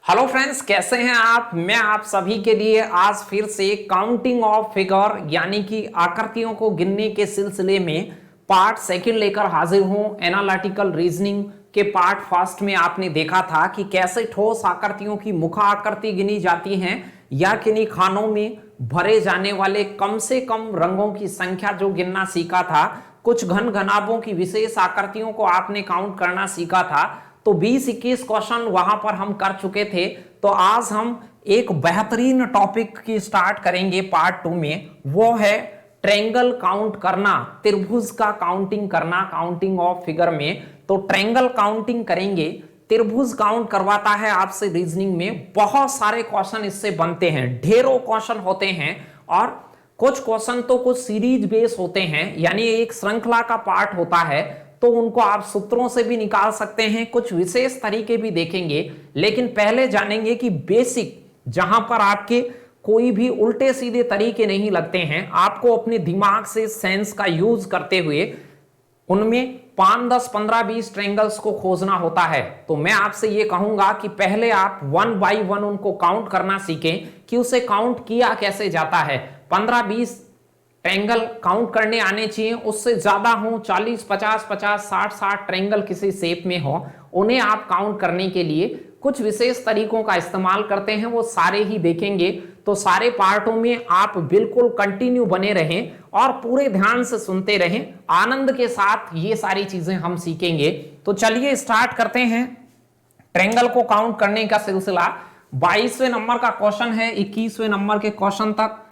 Hello friends, कैसे हैं आप। मैं आप सभी के लिए आज फिर से काउंटिंग ऑफ फिगर यानी कि आकृतियों को गिनने के सिलसिले में पार्ट सेकंड लेकर हाजिर हूं। एनालिटिकल रीजनिंग के पार्ट फर्स्ट में आपने देखा था कि कैसे ठोस आकृतियों की मुख आकृति गिनी जाती हैं या किन्हीं खानों में भरे जाने वाले कम से कम रंगों की संख्या जो गिनना सीखा था। कुछ घन घनाभों की विशेष आकृतियों को आपने काउंट करना सीखा था। तो 20-21 क्वेश्चन वहां पर हम कर चुके थे। तो आज हम एक बेहतरीन टॉपिक की स्टार्ट करेंगे पार्ट 2 में, वो है ट्रायंगल काउंट करना, त्रिभुज का काउंटिंग करना, काउंटिंग ऑफ फिगर में। तो ट्रायंगल काउंटिंग करेंगे, त्रिभुज काउंट करवाता है आपसे रीजनिंग में। बहुत सारे क्वेश्चन इससे बनते हैं, ढेरों क्वेश्चन होते हैं और कुछ क्वेश्चन तो कुछ सीरीज बेस होते हैं, यानी एक श्रृंखला का पार्ट होता है, तो उनको आप सूत्रों से भी निकाल सकते हैं। कुछ विशेष तरीके भी देखेंगे, लेकिन पहले जानेंगे कि बेसिक, जहां पर आपके कोई भी उल्टे सीधे तरीके नहीं लगते हैं, आपको अपने दिमाग से सेंस का यूज करते हुए उनमें 5, 10, 15, 20 ट्रायंगल्स को खोजना होता है। तो मैं आपसे ये कहूंगा कि पहले आप 1 बाय 1 उनको काउंट करना सीखें कि उसे काउंट किया कैसे जाता है। 15-20 ट्रायंगल काउंट करने आने चाहिए, उससे ज्यादा हो 40, 50, 50, 60, 60 ट्रायंगल किसी शेप में हो, उन्हें आप काउंट करने के लिए कुछ विशेष तरीकों का इस्तेमाल करते हैं, वो सारे ही देखेंगे। तो सारे पार्टों में आप बिल्कुल कंटिन्यू बने रहें और पूरे ध्यान से सुनते रहें, आनंद के साथ ये सारी चीजें हम सीखेंगे। तो चलिए स्टार्ट करते हैं ट्रायंगल को काउंट करने का सिलसिला। 22वें नंबर का क्वेश्चन है, 21वें नंबर के क्वेश्चन तक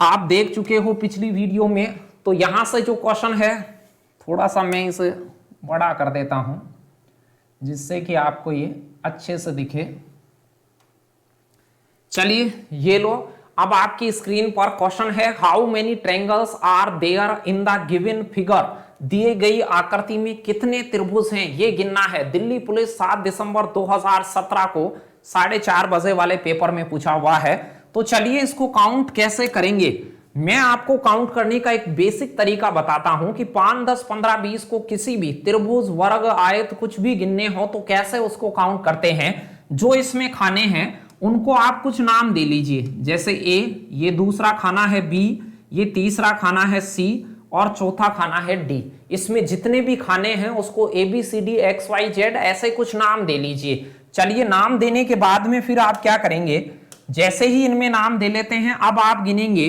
आप देख चुके हो पिछली वीडियो में। तो यहां से जो क्वेश्चन है, थोड़ा सा मैं इसे बड़ा कर देता हूं जिससे कि आपको ये अच्छे से दिखे। चलिए ये लो, अब आपकी स्क्रीन पर क्वेश्चन है, how many triangles are there in the given figure. दिए गई आकृति में कितने त्रिभुज हैं ये गिनना है। दिल्ली पुलिस 7 दिसंबर 2017 को 4:30 बजे वाले पेपर में पूछा हुआ है। तो चलिए इसको काउंट कैसे करेंगे। मैं आपको काउंट करने का एक बेसिक तरीका बताता हूं कि 5, 10, 15, 20 को किसी भी त्रिभुज, वर्ग, आयत कुछ भी गिनने हो तो कैसे उसको काउंट करते हैं। जो इसमें खाने हैं उनको आप कुछ नाम दे लीजिए, जैसे ए, ये दूसरा खाना है बी, ये तीसरा खाना है सी और चौथा खाना है डी। इसमें जितने भी खाने हैं उसको A B C D X Y Z ऐसे कुछ नाम दे लीजिए। चलिए नाम देने के बाद में फिर आप क्या करेंगे, जैसे ही इनमें नाम दे लेते हैं, अब आप गिनेंगे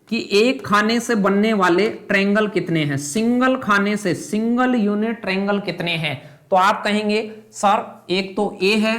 कि एक खाने से बनने वाले ट्रायंगल कितने हैं, सिंगल खाने से, सिंगल यूनिट ट्रायंगल कितने हैं। तो आप कहेंगे सर एक तो ए है,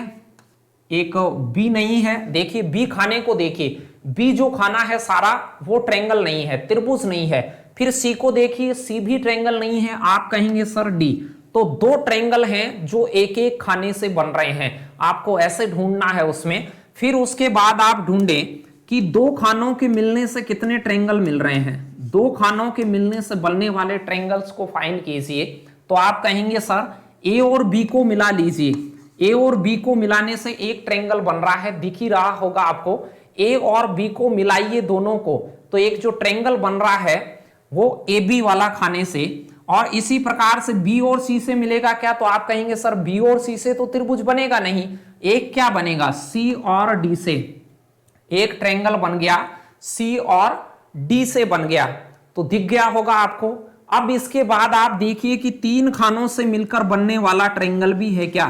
एक बी नहीं है। देखिए बी खाने को देखिए, बी जो खाना है सारा वो ट्रायंगल नहीं है, त्रिभुज नहीं है। फिर सी को देखिए, सी भी ट्रायंगल नहीं है। आप कहेंगे सर डी। तो 2 ट्रायंगल हैं जो एक एक खाने से बन रहे हैं, आपको ऐसे ढूंढना है उसमें। फिर उसके बाद आप ढूंढें कि 2 खानों के मिलने से कितने ट्रायंगल मिल रहे हैं। 2 खानों के मिलने से बनने वाले ट्रायंगल्स को फाइंड कीजिए। तो आप कहेंगे सर ए और बी को मिला लीजिए। ए और बी को मिलाने से एक ट्रायंगल बन रहा है, दिख ही रहा होगा आपको। ए और बी को मिलाइए दोनों को, तो एक जो ट्रायंगल बन रहा है वो ए बी वाला खाने से। और इसी प्रकार से बी और सी से मिलेगा क्या, तो आप कहेंगे सर बी और सी से तो त्रिभुज बनेगा नहीं, एक क्या बनेगा, सी और डी से एक ट्रायंगल बन गया, सी और डी से बन गया। तो दिख गया होगा आपको। अब इसके बाद आप देखिए कि 3 खानों से मिलकर बनने वाला ट्रायंगल भी है क्या।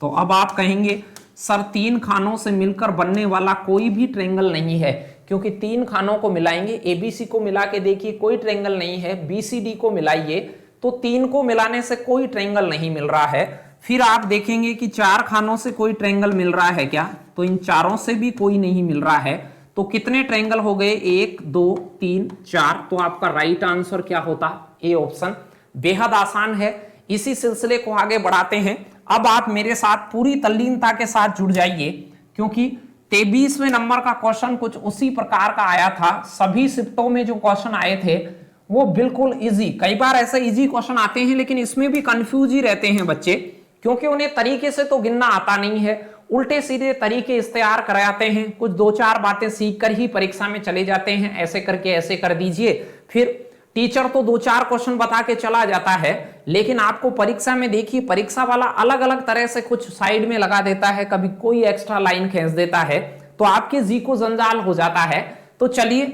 तो अब आप कहेंगे सर 3 खानों से मिलकर बनने वाला कोई भी ट्रायंगल नहीं है, क्योंकि 3 खानों को मिलाएंगे। एबीसी को मिला के देखिए कोई ट्रायंगल नहीं है, बीसीडी को मिलाइए तो 3 को मिलाने से कोई ट्रायंगल नहीं मिल रहा है। फिर आप देखेंगे कि 4 खानों से कोई ट्रायंगल मिल रहा है क्या, तो इन चारों से भी कोई नहीं मिल रहा है। तो कितने ट्रायंगल हो गए, 1, 2, 3, 4। तो आपका राइट आंसर क्या होता, ए ऑप्शन। बेहद आसान है। इसी सिलसिले को आगे बढ़ाते हैं। अब आप मेरे साथ पूरी तल्लीनता के साथ जुड़ जाइए, क्योंकि 23वें नंबर का क्वेश्चन कुछ उसी प्रकार का आया था। सभी शिफ्टों में जो क्वेश्चन आए थे वो बिल्कुल इजी, कई बार ऐसे इजी क्वेश्चन आते हैं लेकिन इसमें भी कंफ्यूज ही रहते हैं बच्चे, क्योंकि उन्हें तरीके से तो गिनना आता नहीं है, उल्टे सीधे तरीके इख्तियार कराते हैं। कुछ 2-4 बातें सीख कर ही परीक्षा में चले जाते हैं, ऐसे करके ऐसे कर दीजिए, फिर टीचर तो 2-4 क्वेश्चन बता के चला जाता है, लेकिन आपको परीक्षा में देखिए परीक्षा वाला अलग अलग तरह से कुछ साइड में लगा देता है, कभी कोई एक्स्ट्रा लाइन खींच देता है, तो आपके जी को जंजाल हो जाता है। तो चलिए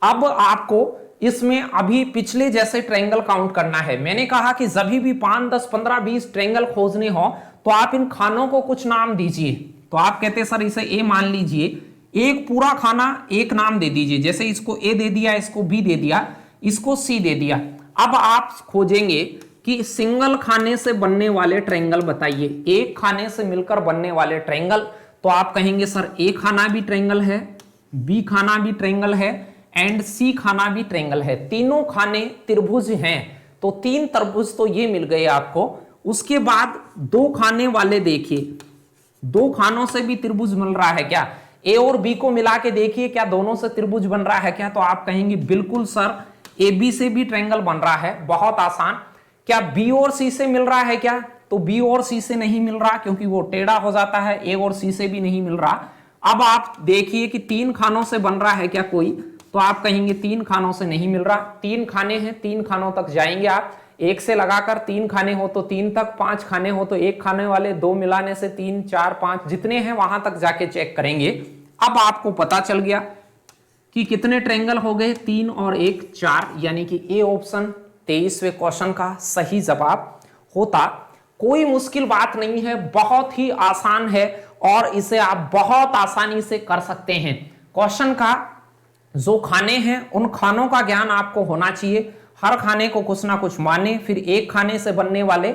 अब आपको इसमें अभी पिछले जैसे ट्रायंगल काउंट करना है। मैंने कहा कि जब भी 5, 10, 15, 20 ट्रायंगल खोजने हो तो आप इन खानों को कुछ नाम दीजिए। तो आप कहते सर इसे ए मान लीजिए, एक पूरा खाना एक नाम दे दीजिए, जैसे इसको ए दे दिया, इसको बी दे दिया, इसको सी दे दिया। अब आप खोजेंगे कि सिंगल खाने से बनने वाले ट्रायंगल बताइए, एक खाने से मिलकर बनने वाले ट्रायंगल। तो आप कहेंगे सर ए खाना भी ट्रायंगल है, बी खाना भी ट्रायंगल है एंड सी खाना भी ट्रायंगल है, तीनों खाने त्रिभुज हैं। तो 3 त्रिभुज तो ये मिल गए आपको। उसके बाद 2 खाने वाले देखिए, 2 खानों से भी त्रिभुज मिल रहा है क्या? ए और बी को मिला के देखिए क्या दोनों से त्रिभुज बन रहा है क्या? तो आप कहेंगे बिल्कुल सर ए बी से भी ट्रायंगल बन रहा है, बहुत आसान। क्या बी और सी से मिल रहा है क्या? तो बी और सी से नहीं मिल रहा क्योंकि वो टेढ़ा हो जाता है। ए और सी से भी नहीं मिल रहा। अब आप देखिए कि 3 खानों से बन रहा है क्या कोई? तो आप कहेंगे 3 खानों से नहीं मिल रहा। 3 खाने हैं, 3 खानों तक जाएंगे आप, 1 से लगाकर 3 खाने हो तो 3 तक, 5 खाने हो तो 1 खाने वाले, 2 मिलाने से 3, 4, 5 जितने हैं वहां तक जाके चेक करेंगे। अब आपको पता चल गया कि कितने ट्रायंगल हो गए, 3 और 1 4, यानी कि ए ऑप्शन 23वें क्वेश्चन का सही जवाब होता। कोई मुश्किल बात नहीं है, बहुत ही आसान है और इसे आप बहुत आसानी से कर सकते हैं। क्वेश्चन का जो खाने हैं उन खानों का ज्ञान आपको होना चाहिए, हर खाने को कुछ ना कुछ माने, फिर 1 खाने से बनने वाले,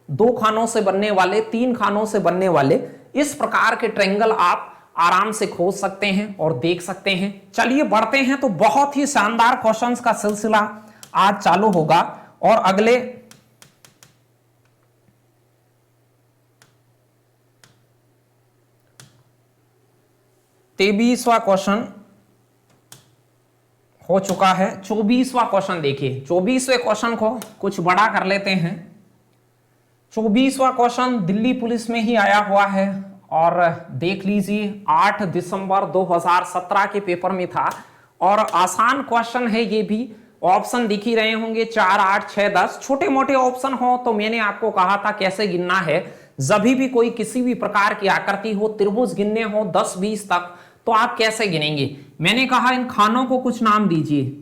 2 खानों से बनने वाले, 3 खानों से बनने वाले, इस प्रकार के ट्रायंगल आप आराम से खोज सकते हैं और देख सकते हैं। चलिए बढ़ते हैं, तो बहुत ही शानदार क्वेश्चंस का सिलसिला आज चालू होगा और अगले 23वां क्वेश्चन हो चुका है। 24वां क्वेश्चन देखिए, 24वें क्वेश्चन को कुछ बड़ा कर लेते हैं। 24वां क्वेश्चन दिल्ली पुलिस में ही आया हुआ है और देख लीजिए 8 दिसंबर 2017 के पेपर में था और आसान क्वेश्चन है ये भी। ऑप्शन दिख ही रहे होंगे 4, 8, 6, 10। छोटे मोटे ऑप्शन हो तो मैंने आपको कहा था कैसे गिनना है। जब भी कोई किसी भी प्रकार की आकृति हो, त्रिभुज गिनने हो 10, 20 तक, तो आप कैसे गिनेंगे? मैंने कहा इन खानों को कुछ नाम दीजिए,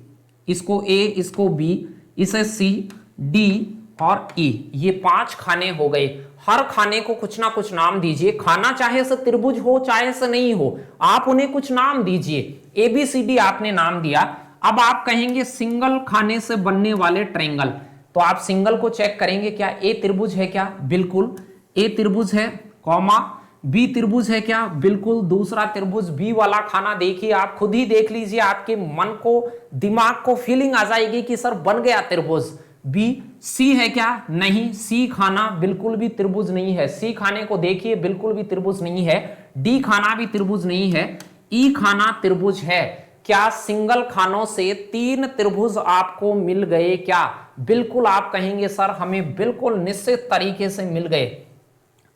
इसको ए, इसको बी, इसे सी, डी और ई। ये 5 खाने हो गए। हर खाने को कुछ ना कुछ नाम दीजिए। खाना चाहे से त्रिभुज हो चाहे से नहीं हो, आप उन्हें कुछ नाम दीजिए। ए बी सी डी आपने नाम दिया। अब आप कहेंगे सिंगल खाने से बनने वाले ट्रायंगल, तो आप सिंगल को चेक करेंगे क्या ए त्रिभुज है क्या? बिल्कुल ए त्रिभुज है, कॉमा बी त्रिभुज है क्या? बिल्कुल दूसरा त्रिभुज बी वाला खाना देखिए, आप खुद ही देख लीजिए, आपके मन को, दिमाग को फीलिंग आ जाएगी कि सर बन गया त्रिभुज। बी सी है क्या? नहीं, सी खाना बिल्कुल भी त्रिभुज नहीं है। सी खाने को देखिए बिल्कुल भी त्रिभुज नहीं है। डी खाना भी त्रिभुज नहीं है। ई खाना त्रिभुज है। क्या सिंगल खानों से 3 त्रिभुज आपको मिल गए क्या? बिल्कुल आप कहेंगे सर हमें बिल्कुल निश्चित तरीके से मिल गए।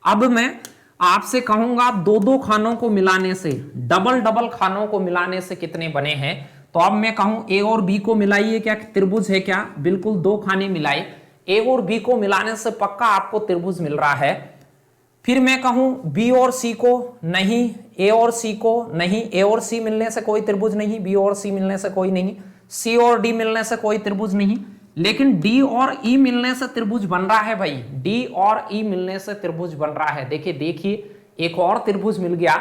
अब मैं आपसे कहूंगा 2-2 खानों को मिलाने से, डबल खानों को मिलाने से कितने बने हैं? तो अब मैं कहूं ए और बी को मिलाइए, क्या त्रिभुज है क्या? बिल्कुल 2 खाने मिलाए, ए और बी को मिलाने से पक्का आपको त्रिभुज मिल रहा है। फिर मैं कहूं बी और सी को नहीं, ए और सी को नहीं, ए और सी मिलने से कोई त्रिभुज नहीं, बी और सी मिलने से कोई नहीं, सी और डी मिलने से कोई त्रिभुज नहीं, लेकिन डी और ई मिलने से त्रिभुज बन रहा है भाई। डी और ई मिलने से त्रिभुज बन रहा है। देखिए एक और त्रिभुज मिल गया,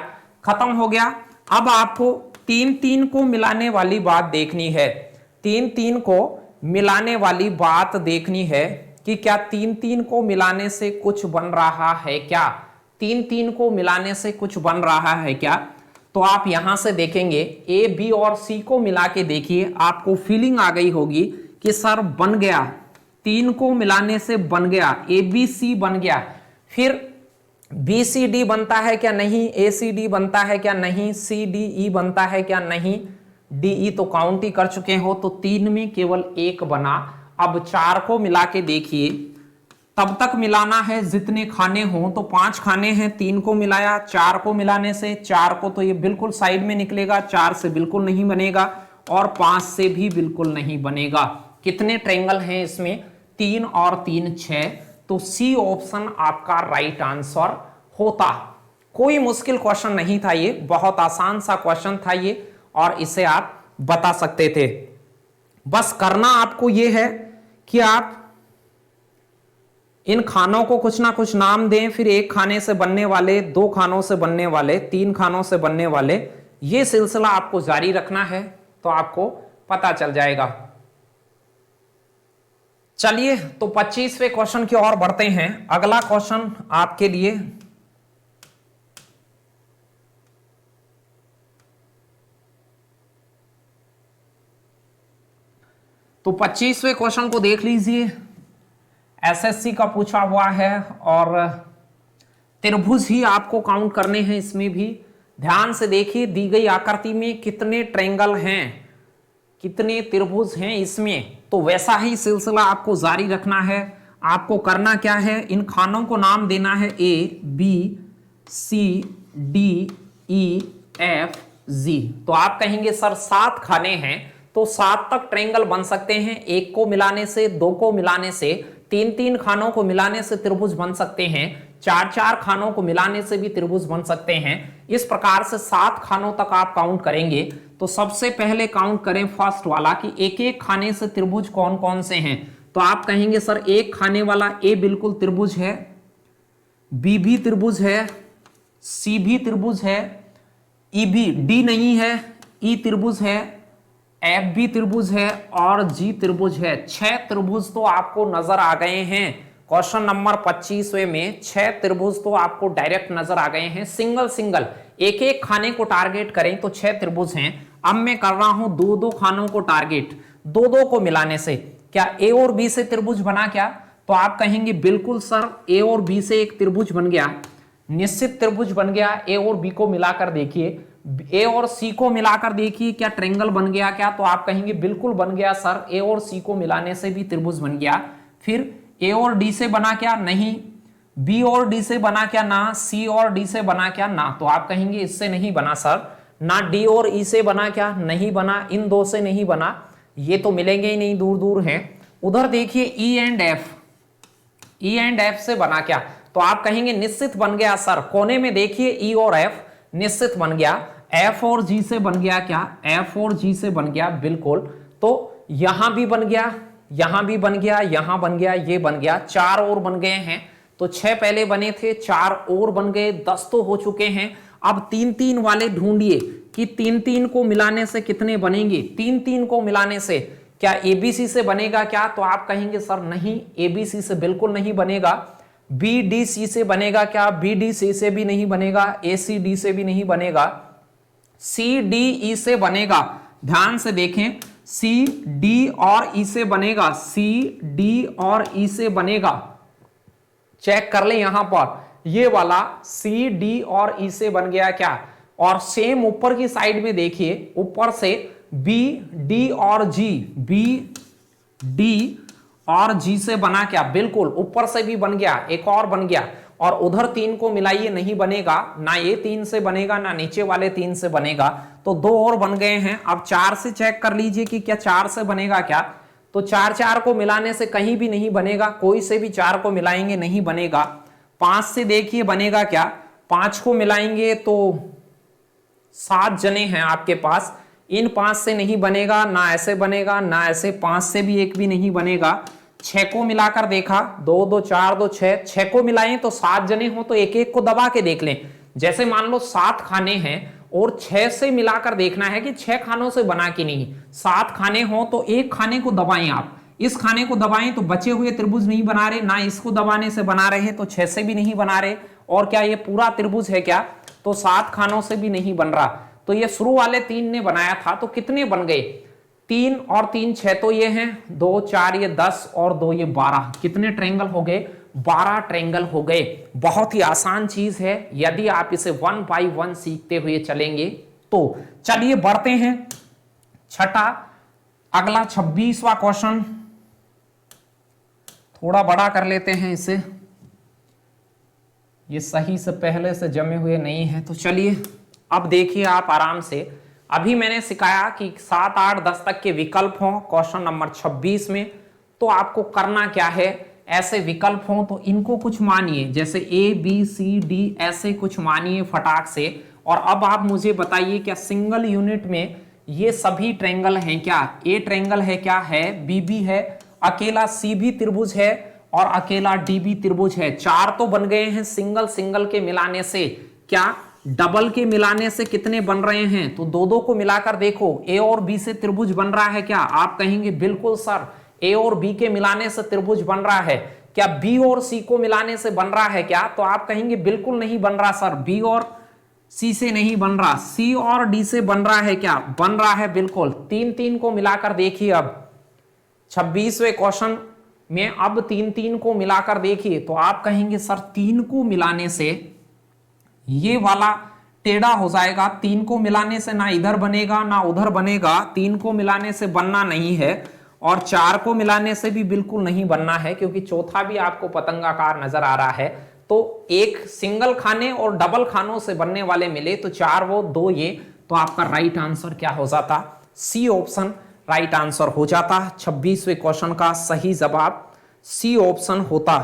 खत्म हो गया। अब आपको 3-3 को मिलाने वाली बात देखनी है। 3-3 को मिलाने वाली बात देखनी है कि क्या 3-3 को मिलाने से कुछ बन रहा है क्या? 3-3 को मिलाने से कुछ बन रहा है क्या? तो आप यहां से देखेंगे ए, बी और सी को मिला के देखिए, आपको फीलिंग आ गई होगी कि सर बन गया, 3 को मिलाने से बन गया, ए बी सी बन गया। फिर बी सी डी बनता है क्या? नहीं। ए सी डी बनता है क्या? नहीं। सी डी ई बनता है क्या? नहीं। डी ई तो काउंट ही कर चुके हो, तो 3 में केवल 1 बना। अब 4 को मिला के देखिए, तब तक मिलाना है जितने खाने हो। तो 5 खाने हैं, 3 को मिलाया, 4 को मिलाने से 4 को तो ये बिल्कुल साइड में निकलेगा, 4 से बिल्कुल नहीं बनेगा और 5 से भी बिल्कुल नहीं बनेगा। कितने ट्रायंगल हैं इसमें? 3 और 3 6। तो सी ऑप्शन आपका राइट आंसर होता। कोई मुश्किल क्वेश्चन नहीं था ये, बहुत आसान सा क्वेश्चन था ये और इसे आप बता सकते थे। बस करना आपको ये है कि आप इन खानों को कुछ ना कुछ नाम दें, फिर एक खाने से बनने वाले, 2 खानों से बनने वाले, 3 खानों से बनने वाले, ये सिलसिला आपको जारी रखना है तो आपको पता चल जाएगा। चलिए तो 25वें क्वेश्चन की ओर बढ़ते हैं। अगला क्वेश्चन आपके लिए तो 25वें क्वेश्चन को देख लीजिए। एसएससी का पूछा हुआ है और त्रिभुज ही आपको काउंट करने हैं। इसमें भी ध्यान से देखिए, दी गई आकृति में कितने ट्रायंगल हैं, कितने त्रिभुज हैं इसमें, तो वैसा ही सिलसिला आपको जारी रखना है। आपको करना क्या है, इन खानों को नाम देना है A B C D E F G. तो आप कहेंगे सर 7 खाने हैं तो 7 तक ट्रायंगल बन सकते हैं, 1 को मिलाने से, 2 को मिलाने से, 3-3 खानों को मिलाने से त्रिभुज बन सकते हैं, 4-4 खानों को मिलाने से भी त्रिभुज बन सकते हैं। इस प्रकार से 7 खानों तक आप काउंट करेंगे। तो सबसे पहले काउंट करें फर्स्ट वाला कि एक एक खाने से त्रिभुज कौन कौन से हैं। तो आप कहेंगे सर एक खाने वाला ए बिल्कुल त्रिभुज है, बी भी त्रिभुज है, सी भी त्रिभुज है, ई भी, डी नहीं है, ई त्रिभुज है, एफ भी त्रिभुज है और जी त्रिभुज है। 6 त्रिभुज तो आपको नजर आ गए हैं। क्वेश्चन नंबर 25वें में 6 त्रिभुज तो आपको डायरेक्ट नजर आ गए हैं। सिंगल सिंगल एक एक खाने को टारगेट करें तो 6 त्रिभुज हैं। अब मैं कर रहा हूं 2-2 खानों को टारगेट, 2-2 को मिलाने से क्या ए और बी से त्रिभुज बना क्या? तो आप कहेंगे बिल्कुल सर ए और बी से एक त्रिभुज बन गया, निश्चित त्रिभुज बन गया। ए और बी को मिलाकर देखिए, ए और सी को मिलाकर देखिए क्या ट्रायंगल बन गया क्या? तो आप कहेंगे बिल्कुल बन गया सर, ए और सी को मिलाने से भी त्रिभुज बन गया। फिर ए और डी से बना क्या? नहीं। बी और डी से बना क्या? ना। सी और डी से बना क्या? ना। तो आप कहेंगे इससे नहीं बना सर। ना डी और ई से बना क्या? नहीं बना। इन 2 से नहीं बना, ये तो मिलेंगे ही नहीं, दूर दूर हैं। उधर देखिए E and F, E and F से बना क्या? तो आप कहेंगे निश्चित बन गया सर। कोने में देखिए ई और एफ निश्चित बन गया। एफ और जी से बन गया क्या? एफ और जी से बन गया, बिल्कुल। तो यहां भी बन गया, यहां भी बन गया, यहां बन गया, ये बन गया। 4 और बन गए हैं। तो 6 पहले बने थे, 4 और बन गए, 10 तो हो चुके हैं। अब 3-3 वाले ढूंढिए कि 3-3 को मिलाने से कितने बनेंगे। 3-3 को मिलाने से क्या एबीसी से बनेगा क्या? तो आप कहेंगे सर नहीं, एबीसी से बिल्कुल नहीं बनेगा। बी डी सी से बनेगा क्या? बी डी सी से भी नहीं बनेगा, ए सी डी से भी नहीं बनेगा, सी डी ई से बनेगा। ध्यान से देखें, सी डी और ई से बनेगा, सी डी और ई से बनेगा। चेक कर ले यहां पर, ये वाला सी डी और ई से बन गया क्या? और सेम ऊपर की साइड में देखिए, ऊपर से बी डी और जी, बी डी और जी से बना क्या? बिल्कुल ऊपर से भी बन गया, एक और बन गया। और उधर 3 को मिलाइए, नहीं बनेगा, ना ये 3 से बनेगा ना नीचे वाले 3 से बनेगा। तो 2 और बन गए हैं। अब 4 से चेक कर लीजिए कि क्या 4 से बनेगा क्या? तो 4-4 को मिलाने से कहीं भी नहीं बनेगा, कोई से भी 4 को मिलाएंगे नहीं बनेगा। 5 से देखिए बनेगा क्या? 5 को मिलाएंगे तो 7 जने हैं आपके पास, इन 5 से नहीं बनेगा, ना ऐसे बनेगा ना ऐसे, 5 से भी एक भी नहीं बनेगा। 6 को मिलाकर देखा, 2 2 4 2 6, 6 को मिलाएं तो 7 जने हो तो एक एक को दबा के देख लें। जैसे मान लो 7 खाने हैं और 6 से मिलाकर देखना है कि 6 खानों से बना कि नहीं। 7 खाने हो तो एक खाने को दबाएं आप, इस खाने को दबाएं तो बचे हुए त्रिभुज नहीं बना रहे, ना इसको दबाने से बना रहे हैं तो 6 से भी नहीं बना रहे। और क्या ये पूरा त्रिभुज है क्या? तो 7 खानों से भी नहीं बन रहा। तो ये शुरू वाले 3 ने बनाया था, तो कितने बन गए? 3 और 3 6, तो ये हैं 2 4 ये 10 और 2 ये 12। कितने ट्रायंगल हो गए? 12 ट्रायंगल हो गए। बहुत ही आसान चीज है यदि आप इसे 1 बाय 1 सीखते हुए चलेंगे तो। चलिए बढ़ते हैं छठा, अगला 26वां क्वेश्चन। थोड़ा बड़ा कर लेते हैं इसे, ये सही से पहले से जमे हुए नहीं है। तो चलिए अब देखिए आप आराम से, अभी मैंने सिखाया कि 7, 8, 10 तक के विकल्प हों क्वेश्चन नंबर 26 में, तो आपको करना क्या है, ऐसे विकल्प हों तो इनको कुछ मानिए, जैसे ABCD ऐसे कुछ मानिए फटाक से। और अब आप मुझे बताइए क्या सिंगल यूनिट में ये सभी ट्रायंगल हैं क्या? ए ट्रायंगल है क्या? है। BB है, अकेला CB त्रिभुज है और अकेला DB त्रिभुज है। 4 तो बन गए हैं सिंगल सिंगल के मिलाने से। क्या डबल के मिलाने से कितने बन रहे हैं? तो दो दो को मिलाकर देखो, A और B से त्रिभुज बन रहा है क्या? आप कहेंगे बिल्कुल सर, A और B के मिलाने से त्रिभुज बन रहा है। क्या B और C को मिलाने से बन रहा है क्या? तो आप कहेंगे बिल्कुल नहीं बन रहा सर, B और C से नहीं बन रहा, C और D से बन रहा है क्या? बन रहा है बिल्कुल। 3 3 को मिलाकर देखिए, अब 26वें क्वेश्चन में अब 3 3 को मिलाकर देखिए, तो आप कहेंगे सर 3 को मिलाने से ये वाला टेढ़ा हो जाएगा। 3 को मिलाने से ना इधर बनेगा ना उधर बनेगा, 3 को मिलाने से बनना नहीं है और 4 को मिलाने से भी बिल्कुल नहीं बनना है, क्योंकि चौथा भी आपको पतंगाकार नजर आ रहा है। तो एक सिंगल खाने और डबल खानों से बनने वाले मिले तो 4 वो 2 ये, तो आपका राइट आंसर क्या हो जाता? सी ऑप्शन राइट आंसर हो जाता। 26वें क्वेश्चन का सही जवाब सी ऑप्शन होता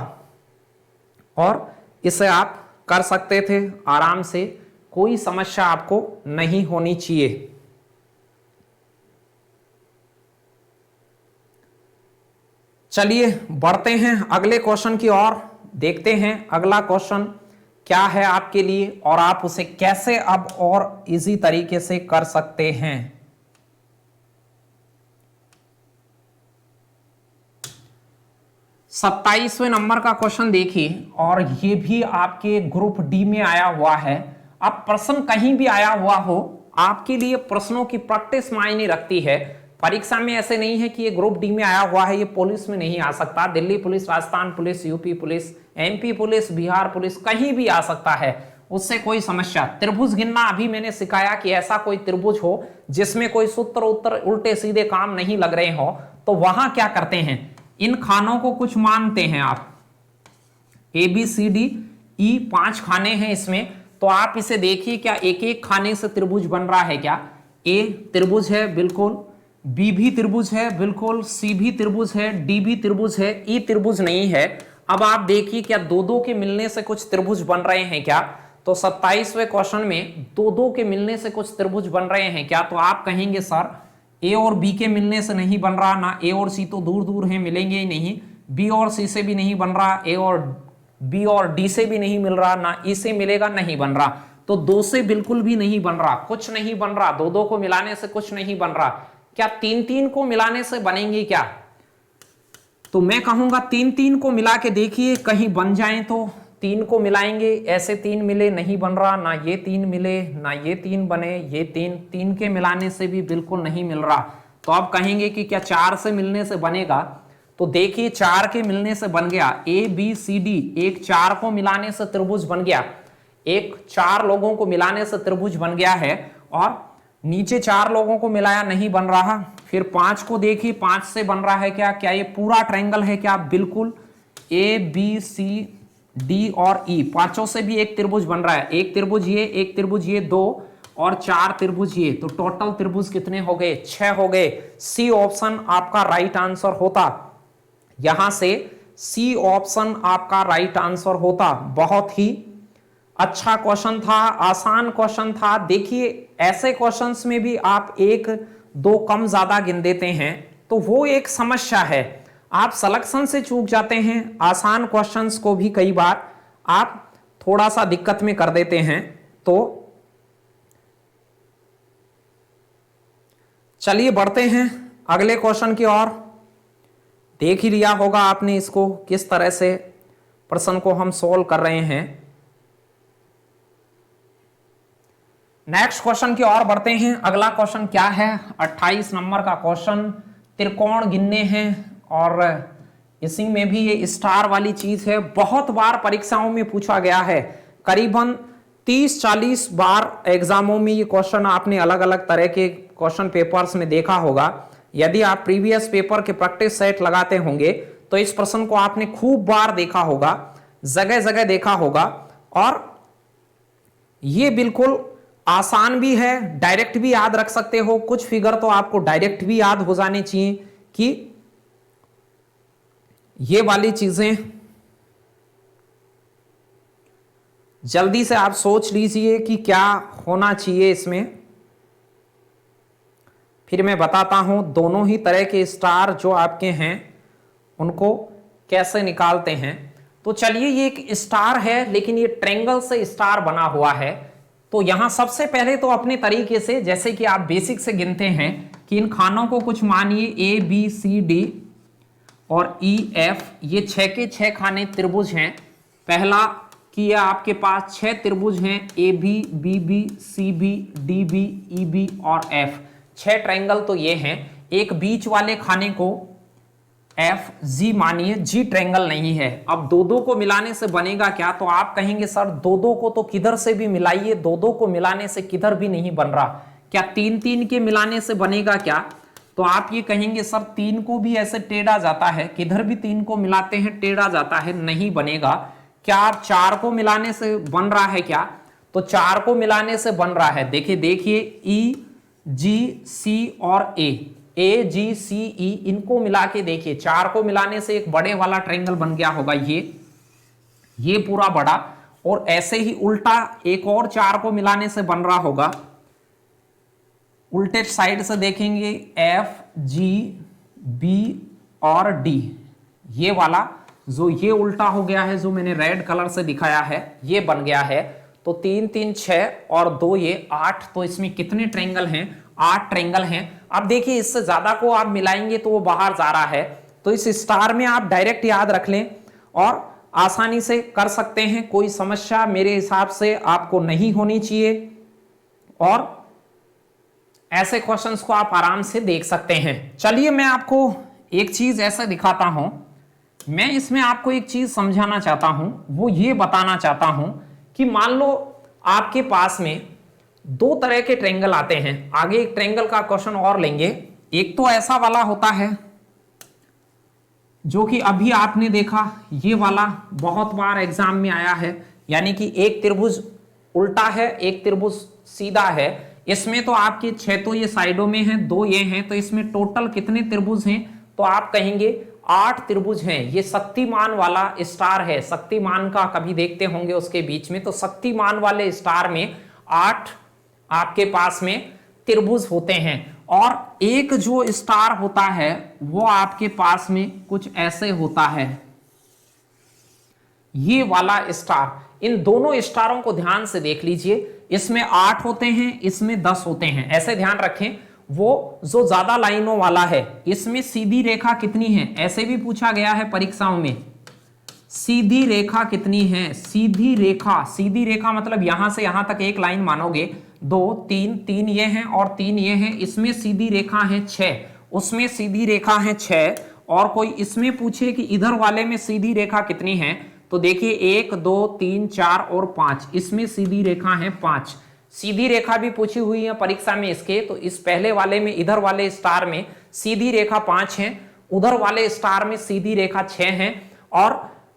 और इसे आप कर सकते थे आराम से, कोई समस्या आपको नहीं होनी चाहिए। चलिए बढ़ते हैं अगले क्वेश्चन की ओर, देखते हैं अगला क्वेश्चन क्या है आपके लिए और आप उसे कैसे अब और इजी तरीके से कर सकते हैं। 27वें नंबर का क्वेश्चन देखिए, और ये भी आपके ग्रुप डी में आया हुआ है। अब प्रश्न कहीं भी आया हुआ हो, आपके लिए प्रश्नों की प्रैक्टिस मायने रखती है। परीक्षा में ऐसे नहीं है कि ये ग्रुप डी में आया हुआ है, ये पुलिस में नहीं आ सकता। Delhi police, Rajasthan police, UP police, MP police, Bihar police, कहीं भी आ सकता है, उससे कोई समस्या। त्रिभुज गिनना अभी मैंने सिखाया कि ऐसा कोई त्रिभुज हो जिसमें कोई सूत्र उत्तर उल्टे सीधे काम नहीं लग रहे हो, तो वहां क्या करते हैं, इन खानों को कुछ मानते हैं आप। ABCDE 5 खाने हैं इसमें, तो आप इसे देखिए क्या एक एक खाने से त्रिभुज बन रहा है क्या? A त्रिभुज है बिल्कुल, B भी त्रिभुज है बिल्कुल, C भी त्रिभुज है, D भी त्रिभुज है, E त्रिभुज नहीं है। अब आप देखिए क्या दो दो के मिलने से कुछ त्रिभुज बन रहे हैं क्या? तो 27वें क्वेश्चन में दो दो के मिलने से कुछ त्रिभुज बन रहे हैं क्या? तो आप कहेंगे सर A और B के मिलने से नहीं बन रहा, ना A और C तो दूर दूर हैं, मिलेंगे ही नहीं, B और C से भी नहीं बन रहा, A और B और D से भी नहीं मिल रहा, ना E से मिलेगा, नहीं बन रहा। तो 2 से बिल्कुल भी नहीं बन रहा, कुछ नहीं बन रहा, दो दो को मिलाने से कुछ नहीं बन रहा। क्या 3 3 को मिलाने से बनेंगे क्या? तो मैं कहूंगा 3 3 को मिला के देखिए, कहीं बन जाए तो 3 को मिलाएंगे, ऐसे 3 मिले, नहीं बन रहा, ना ये 3 मिले, ना ये 3 बने, ये 3 के मिलाने से भी बिल्कुल नहीं मिल रहा। तो आप कहेंगे कि क्या 4 से मिलने से बनेगा? तो देखिए 4 के मिलने से बन गया ABCD, एक 4 को मिलाने से त्रिभुज बन गया, एक 4 लोगों को मिलाने से त्रिभुज बन गया है, और नीचे 4 लोगों को मिलाया, नहीं बन रहा। फिर 5 को देखिए, 5 से बन रहा है क्या? क्या ये पूरा ट्रायंगल है क्या? बिल्कुल, ABCD और E पांचों से भी एक त्रिभुज बन रहा है, एक त्रिभुज ये, एक त्रिभुज ये, 2 और 4 त्रिभुज ये, तो टोटल त्रिभुज कितने हो गए? 6 हो गए। सी ऑप्शन आपका राइट आंसर होता, यहां से सी ऑप्शन आपका राइट आंसर होता। बहुत ही अच्छा क्वेश्चन था, आसान क्वेश्चन था। देखिए ऐसे क्वेश्चंस में भी आप 1 2 कम ज्यादा गिन देते हैं तो वो एक समस्या है, आप सिलेक्शन से चूक जाते हैं। आसान क्वेश्चंस को भी कई बार आप थोड़ा सा दिक्कत में कर देते हैं। तो चलिए बढ़ते हैं अगले क्वेश्चन की ओर। देख ही लिया होगा आपने इसको, किस तरह से प्रश्न को हम सोल्व कर रहे हैं। नेक्स्ट क्वेश्चन की ओर बढ़ते हैं। अगला क्वेश्चन क्या है? 28 नंबर का क्वेश्चन, त्रिकोण गिनने हैं, और इसी में भी ये स्टार वाली चीज है, बहुत बार परीक्षाओं में पूछा गया है। करीबन 30-40 बार एग्जामों में ये क्वेश्चन आपने अलग अलग तरह के क्वेश्चन पेपर्स में देखा होगा। यदि आप प्रीवियस पेपर के प्रैक्टिस सेट लगाते होंगे तो इस प्रश्न को आपने खूब बार देखा होगा, जगह जगह देखा होगा, और ये बिल्कुल आसान भी है, डायरेक्ट भी याद रख सकते हो। कुछ फिगर तो आपको डायरेक्ट भी याद हो जाने चाहिए कि ये वाली चीजें जल्दी से आप सोच लीजिए कि क्या होना चाहिए इसमें, फिर मैं बताता हूं दोनों ही तरह के स्टार जो आपके हैं उनको कैसे निकालते हैं। तो चलिए, ये एक स्टार है लेकिन ये ट्रायंगल से स्टार बना हुआ है। तो यहां सबसे पहले तो अपने तरीके से, जैसे कि आप बेसिक से गिनते हैं कि इन खानों को कुछ मानिए ए बी सी डी और ई एफ, ये 6 के 6 खाने त्रिभुज हैं। पहला कि ये आपके पास 6 त्रिभुज हैं, A B B B C B D B E B और एफ, 6 ट्रायंगल तो ये हैं। एक बीच वाले खाने को एफ जी मानिए, जी ट्रायंगल नहीं है। अब दो दो को मिलाने से बनेगा क्या? तो आप कहेंगे सर दो दो को तो किधर से भी मिलाइए, दो दो को मिलाने से किधर भी नहीं बन रहा, क्या तीन तीन के मिलाने से बनेगा क्या? तो आप ये कहेंगे सर तीन को भी ऐसे टेढ़ा जाता है, किधर भी तीन को मिलाते हैं टेढ़ा जाता है, नहीं बनेगा। क्या आप 4 को मिलाने से बन रहा है क्या? तो 4 को मिलाने से बन रहा है। देखिए ई जी सी और ए जी सी ई, इनको मिला के देखिए, 4 को मिलाने से एक बड़े वाला ट्रायंगल बन गया होगा ये पूरा बड़ा। और ऐसे ही उल्टा एक और 4 को मिलाने से बन रहा होगा, उल्टे साइड से देखेंगे एफ जी बी और डी, ये वाला जो ये उल्टा हो गया है, जो मैंने रेड कलर से दिखाया है, ये बन गया है। तो 3 3 6 और 2 ये 8, तो इसमें कितने ट्रायंगल हैं? 8 ट्रायंगल हैं। अब देखिए इससे ज्यादा को आप मिलाएंगे तो वो बाहर जा रहा है, तो इस स्टार में आप डायरेक्ट याद रख लें और आसानी से कर सकते हैं। कोई समस्या मेरे हिसाब से आपको नहीं होनी चाहिए और ऐसे क्वेश्चंस को आप आराम से देख सकते हैं। चलिए मैं आपको एक चीज ऐसे दिखाता हूं, मैं इसमें आपको एक चीज समझाना चाहता हूं, वो ये बताना चाहता हूं कि मान लो आपके पास में 2 तरह के ट्रायंगल आते हैं। आगे एक ट्रायंगल का क्वेश्चन और लेंगे। एक तो ऐसा वाला होता है जो कि अभी आपने देखा, ये वाला बहुत बार एग्जाम में आया है, यानी कि एक त्रिभुज उल्टा है, एक त्रिभुज सीधा है। इसमें तो आपके 6 तो ये साइडों में हैं, 2 ये हैं, तो इसमें टोटल कितने त्रिभुज हैं? तो आप कहेंगे 8 त्रिभुज हैं। ये शक्तिमान वाला स्टार है, शक्तिमान का कभी देखते होंगे उसके बीच में, तो शक्तिमान वाले स्टार में 8 आपके पास में त्रिभुज होते हैं। और एक जो स्टार होता है वो आपके पास में कुछ ऐसे होता है, ये वाला स्टार। इन दोनों स्टारों को ध्यान से देख लीजिए, इसमें 8 होते हैं, इसमें 10 होते हैं। ऐसे ध्यान रखें, वो जो ज्यादा लाइनों वाला है इसमें सीधी रेखा कितनी है, ऐसे भी पूछा गया है परीक्षाओं में। सीधी रेखा कितनी है? सीधी रेखा मतलब यहां से यहां तक एक लाइन मानोगे, 2 3 3 ये हैं और 3 ये हैं, इसमें सीधी रेखा है 6, उसमें सीधी रेखा है 6। और कोई इसमें पूछे कि इधर वाले में सीधी रेखा कितनी है, तो देखिए 1 2 3 4 और 5, इसमें सीधी रेखा है 5। सीधी रेखा भी पूछी हुई है परीक्षा में इसके, तो इस पहले वाले में, इधर वाले स्टार में सीधी रेखा 5 है, उधर वाले स्टार में सीधी रेखा 6 है। और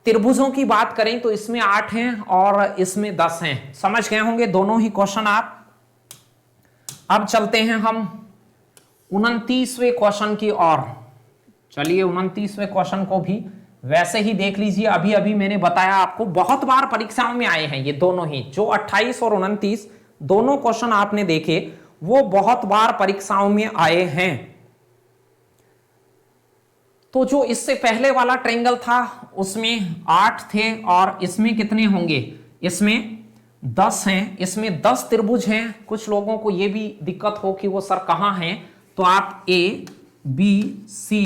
त्रिभुजों की बात करें तो इसमें 8 हैं और इसमें 10 हैं। समझ गए होंगे दोनों ही क्वेश्चन आप। अब चलते हैं हम 29वें क्वेश्चन की ओर। चलिए 29वें क्वेश्चन को भी वैसे ही देख लीजिए। अभी अभी मैंने बताया आपको, बहुत बार परीक्षाओं में आए हैं ये दोनों ही, जो 28 और 29 दोनों क्वेश्चन आपने देखे वो बहुत बार परीक्षाओं में आए हैं। तो जो इससे पहले वाला ट्रायंगल था उसमें 8 थे और इसमें कितने होंगे? इसमें 10 हैं, इसमें 10 त्रिभुज हैं। कुछ लोगों को यह भी दिक्कत हो कि वो सर कहां हैं, तो आप ए बी सी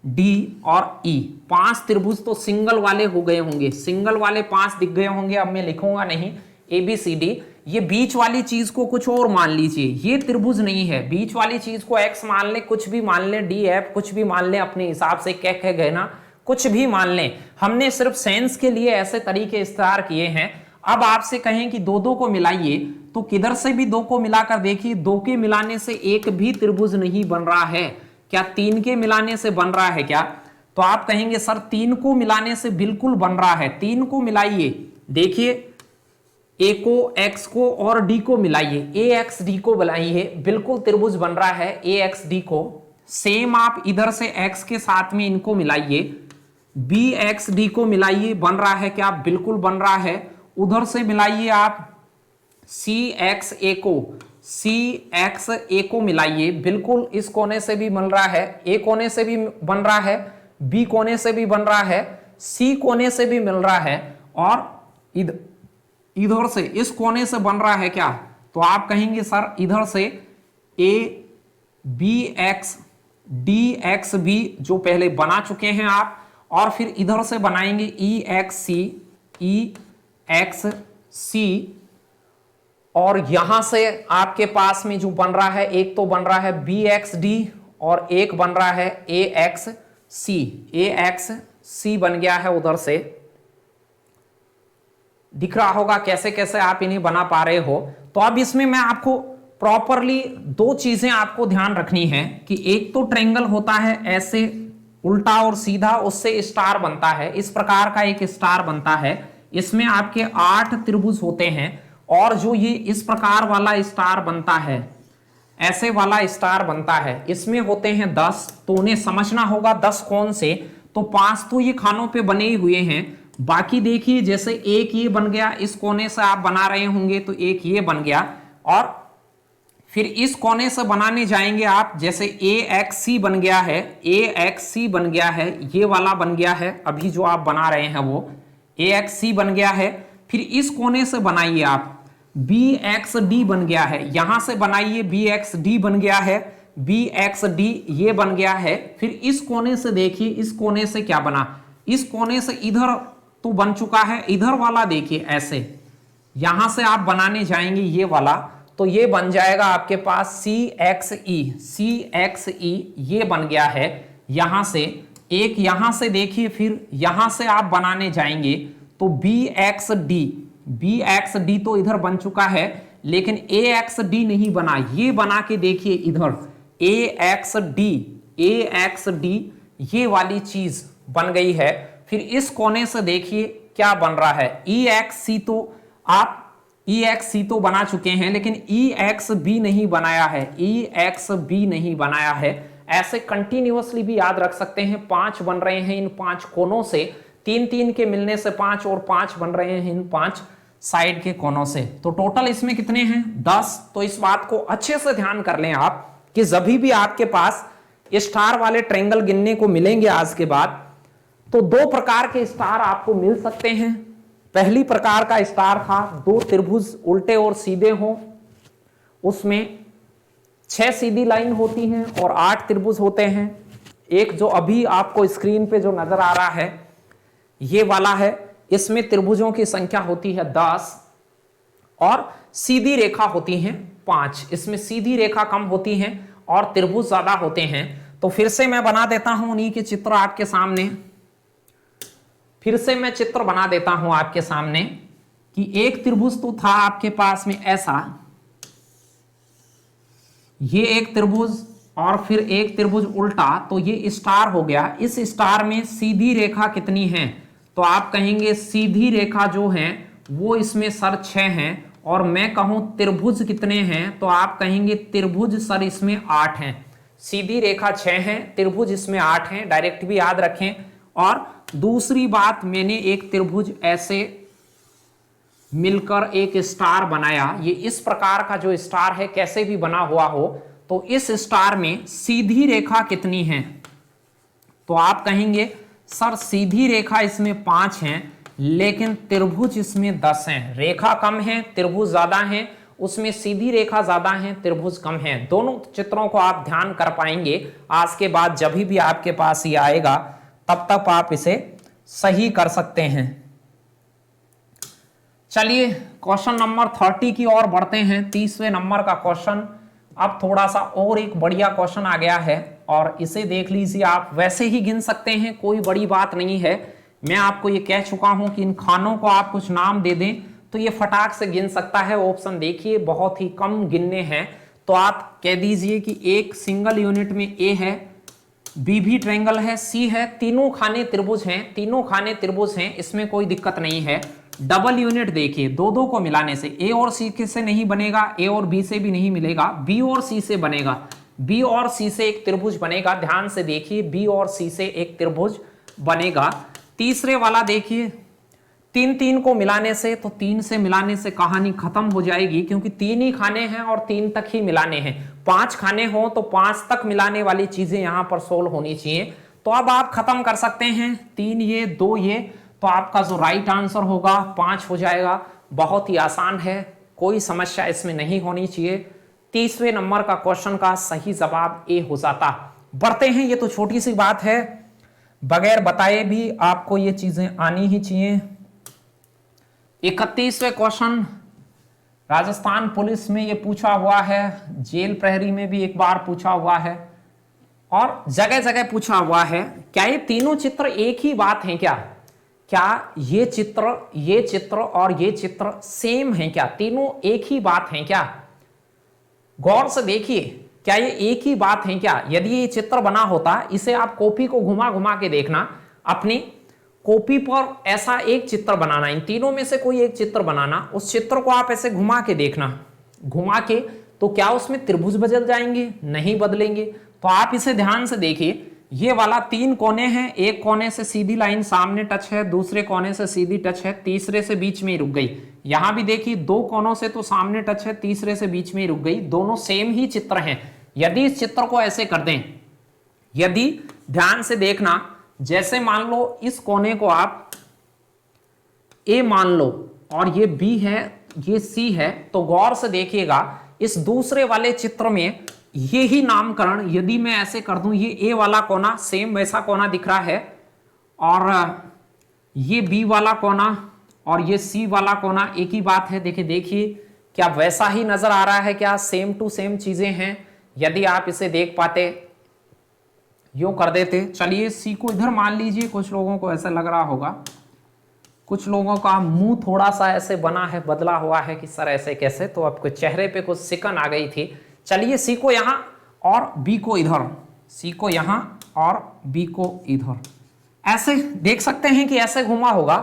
डी और ई, 5 त्रिभुज तो सिंगल वाले हो गए होंगे, सिंगल वाले 5 दिख गए होंगे। अब मैं लिखूंगा नहीं ए बी सी डी, ये बीच वाली चीज को कुछ और मान लीजिए, ये त्रिभुज नहीं है, बीच वाली चीज को एक्स मान ले, कुछ भी मान ले, डी एफ कुछ भी मान ले, अपने हिसाब से कह गए ना, कुछ भी मान लें। हमने सिर्फ सेंस के लिए ऐसे तरीके इस्तेमाल किए हैं। अब आपसे कहें कि 2 को मिलाइए, तो किधर से भी 2 को मिलाकर देखिए, 2 के मिलाने से एक भी त्रिभुज नहीं बन रहा है। क्या 3 के मिलाने से बन रहा है क्या? तो आप कहेंगे सर 3 को मिलाने से बिल्कुल बन रहा है। 3 को मिलाइए, देखिए ए को, एक्स को और डी को मिलाइए, ए एक्स डी को बनाइए, बिल्कुल त्रिभुज बन रहा है ए एक्स डी को। सेम आप इधर से एक्स के साथ में इनको मिलाइए, बी एक्स डी को मिलाइए, बन रहा है क्या? बिल्कुल बन रहा है। उधर से मिलाइए आप सी एक्स ए को, सी एक्स ए को मिलाइए, बिल्कुल इस कोने से भी मिल रहा है, ए कोने से भी बन रहा है, बी कोने से भी बन रहा है, सी कोने से भी मिल रहा है, और इधर से इस कोने से बन रहा है क्या? तो आप कहेंगे सर इधर से A B X D X B जो पहले बना चुके हैं आप, और फिर इधर से बनाएंगे ई एक्स सी, और यहां से आपके पास में जो बन रहा है, एक तो बन रहा है बी एक्स डी और एक बन रहा है ए एक्स सी बन गया है। उधर से दिख रहा होगा कैसे कैसे आप इन्हें बना पा रहे हो। तो अब इसमें मैं आपको प्रॉपरली दो चीजें आपको ध्यान रखनी है कि एक तो ट्रायंगल होता है ऐसे उल्टा और सीधा, उससे स्टार बनता है, इस प्रकार का एक स्टार बनता है, इसमें आपके 8 त्रिभुज होते हैं, और जो ये इस प्रकार वाला स्टार बनता है, ऐसे वाला स्टार बनता है, इसमें होते हैं 10। तो उन्हें समझना होगा 10 कौन से, तो 5 तो ये खानों पे बने ही हुए हैं, बाकी देखिए जैसे एक ये बन गया, इस कोने से आप बना रहे होंगे तो एक ये बन गया, और फिर इस कोने से बनाने जाएंगे आप, जैसे ए एक्स सी बन गया है, ए एक्स सी बन गया है, ये वाला बन गया है, अभी जो आप बना रहे हैं वो ए एक्स सी बन गया है। फिर इस कोने से बनाइए आप, बी एक्स डी बन गया है, यहां से बनाइए बी एक्स डी बन गया है, बी एक्स डी ये बन गया है। फिर इस कोने से देखिए, इस कोने से क्या बना, इस कोने से इधर तो बन चुका है, इधर वाला देखिए ऐसे, यहां से आप बनाने जाएंगे ये वाला, तो ये बन जाएगा आपके पास सी एक्स ई, ये बन गया है। यहां से एक, यहां से देखिए, फिर यहां से आप बनाने जाएंगे तो बी एक्स डी तो इधर बन चुका है, लेकिन ए एक्स डी नहीं बना, ये बना के देखिए इधर ए एक्स डी ये वाली चीज बन गई है। फिर इस कोने से देखिए क्या बन रहा है, ई एक्स सी तो आप ई एक्स सी तो बना चुके हैं, लेकिन ई एक्स बी नहीं बनाया है, ऐसे कंटिन्यूअसली भी याद रख सकते हैं। 5 बन रहे हैं इन 5 कोनों से, 3 के मिलने से 5, और 5 बन रहे हैं इन 5 साइड के कोनों से। तो टोटल इसमें कितने हैं? 10। तो इस बात को अच्छे से ध्यान कर लें आप कि जब भी आपके पास स्टार वाले ट्रायंगल गिनने को मिलेंगे आज के बाद, तो 2 प्रकार के स्टार आपको मिल सकते हैं। पहली प्रकार का स्टार था 2 त्रिभुज उल्टे और सीधे हों, उसमें 6 सीधी लाइन होती हैं और 8 त्रिभुज होते हैं। एक जो अभी आपको स्क्रीन पे जो नजर आ रहा है ये वाला है, इसमें त्रिभुजों की संख्या होती है 10 और सीधी रेखा होती हैं 5। इसमें सीधी रेखा कम होती हैं और त्रिभुज ज्यादा होते हैं। तो फिर से मैं बना देता हूं उन्हीं के चित्र आपके सामने, फिर से मैं चित्र बना देता हूं आपके सामने कि एक त्रिभुज तो था आपके पास में ऐसा, ये एक त्रिभुज और फिर एक त्रिभुज उल्टा, तो ये स्टार हो गया। इस स्टार में सीधी रेखा कितनी है? तो आप कहेंगे सीधी रेखा जो है वो इसमें सर 6 हैं, और मैं कहूं त्रिभुज कितने हैं तो आप कहेंगे त्रिभुज सर इसमें 8 हैं। सीधी रेखा 6 है, त्रिभुज इसमें 8 हैं, डायरेक्ट भी याद रखें। और दूसरी बात, मैंने एक त्रिभुज ऐसे मिलकर एक स्टार बनाया, ये इस प्रकार का जो स्टार है कैसे भी बना हुआ हो, तो इस स्टार में सीधी रेखा कितनी है? तो आप कहेंगे सर सीधी रेखा इसमें 5 हैं, लेकिन त्रिभुज इसमें 10 हैं। रेखा कम है, त्रिभुज ज्यादा हैं, उसमें सीधी रेखा ज्यादा है, त्रिभुज कम है। दोनों चित्रों को आप ध्यान कर पाएंगे आज के बाद, जब भी आपके पास ये आएगा तब तक आप इसे सही कर सकते हैं। चलिए क्वेश्चन नंबर 30 की ओर बढ़ते हैं। 30वें नंबर का क्वेश्चन, अब थोड़ा सा और एक बढ़िया क्वेश्चन आ गया है और इसे देख लीजिए। आप वैसे ही गिन सकते हैं, कोई बड़ी बात नहीं है। मैं आपको ये कह चुका हूं कि इन खानों को आप कुछ नाम दे दें तो ये फटाक से गिन सकता है। ऑप्शन देखिए, बहुत ही कम गिनने हैं, तो आप कह दीजिए कि एक सिंगल यूनिट में ए है, बी भी ट्रायंगल है, सी है, तीनों खाने त्रिभुज हैं, इसमें कोई दिक्कत नहीं है। डबल यूनिट देखिए, दो दो को मिलाने से ए और सी से नहीं बनेगा, ए और बी से भी नहीं मिलेगा, बी और सी से बनेगा, बी और सी से एक त्रिभुज बनेगा। ध्यान से देखिए, बी और सी से एक त्रिभुज बनेगा। तीसरे वाला देखिए, तीन तीन को मिलाने से, तो तीन से मिलाने से कहानी खत्म हो जाएगी, क्योंकि तीन ही खाने हैं और तीन तक ही मिलाने हैं। पांच खाने हो तो पांच तक मिलाने वाली चीजें यहां पर सोल्व होनी चाहिए। तो अब आप खत्म कर सकते हैं, तीन ये दो ये, तो आपका जो राइट आंसर होगा 5 हो जाएगा। बहुत ही आसान है, कोई समस्या इसमें नहीं होनी चाहिए। तीसरे नंबर का क्वेश्चन का सही जवाब ए हो जाता। बढ़ते हैं, ये तो छोटी सी बात है, बगैर बताए भी आपको ये चीजें आनी ही चाहिए। 31वें क्वेश्चन राजस्थान पुलिस में ये पूछा हुआ है, जेल प्रहरी में भी एक बार पूछा हुआ है और जगह जगह पूछा हुआ है। क्या ये तीनों चित्र एक ही बात हैं क्या? क्या ये चित्र और ये चित्र सेम हैं क्या? तीनों एक ही बात हैं क्या? गौर से देखिए, क्या ये एक ही बात है क्या? यदि ये चित्र बना होता, इसे आप कॉपी को घुमा घुमा के देखना, अपनी कॉपी पर ऐसा एक चित्र बनाना, इन तीनों में से कोई एक चित्र बनाना, उस चित्र को आप ऐसे घुमा के देखना, घुमा के, तो क्या उसमें त्रिभुज बदल जाएंगे? नहीं बदलेंगे। तो आप इसे ध्यान से देखिए, ये वाला 3 कोने हैं, एक कोने से सीधी लाइन सामने टच है, दूसरे कोने से सीधी टच है, तीसरे से बीच में ही रुक गई। यहां भी देखिए, 2 कोनों से तो सामने टच है, तीसरे से बीच में ही रुक गई। दोनों सेम ही चित्र हैं। यदि इस चित्र को ऐसे कर दें, यदि ध्यान से देखना, जैसे मान लो इस कोने को आप ए मान लो और ये बी है, ये सी है, तो गौर से देखिएगा, इस दूसरे वाले चित्र में ये ही नामकरण यदि मैं ऐसे कर दूं, ये ए वाला कोना सेम वैसा कोना दिख रहा है, और ये बी वाला कोना और ये सी वाला कोना एक ही बात है। देखिए क्या वैसा ही नजर आ रहा है क्या? सेम टू सेम चीजें हैं। यदि आप इसे देख पाते, यूं कर देते, चलिए सी को इधर मान लीजिए। कुछ लोगों को ऐसा लग रहा होगा, कुछ लोगों का मुंह थोड़ा सा ऐसे बना है, बदला हुआ है कि सर ऐसे कैसे, तो आपके चेहरे पे कुछ सिकन आ गई थी। चलिए सी को यहां और बी को इधर, सी को यहां और बी को इधर, ऐसे देख सकते हैं कि ऐसे घुमा होगा।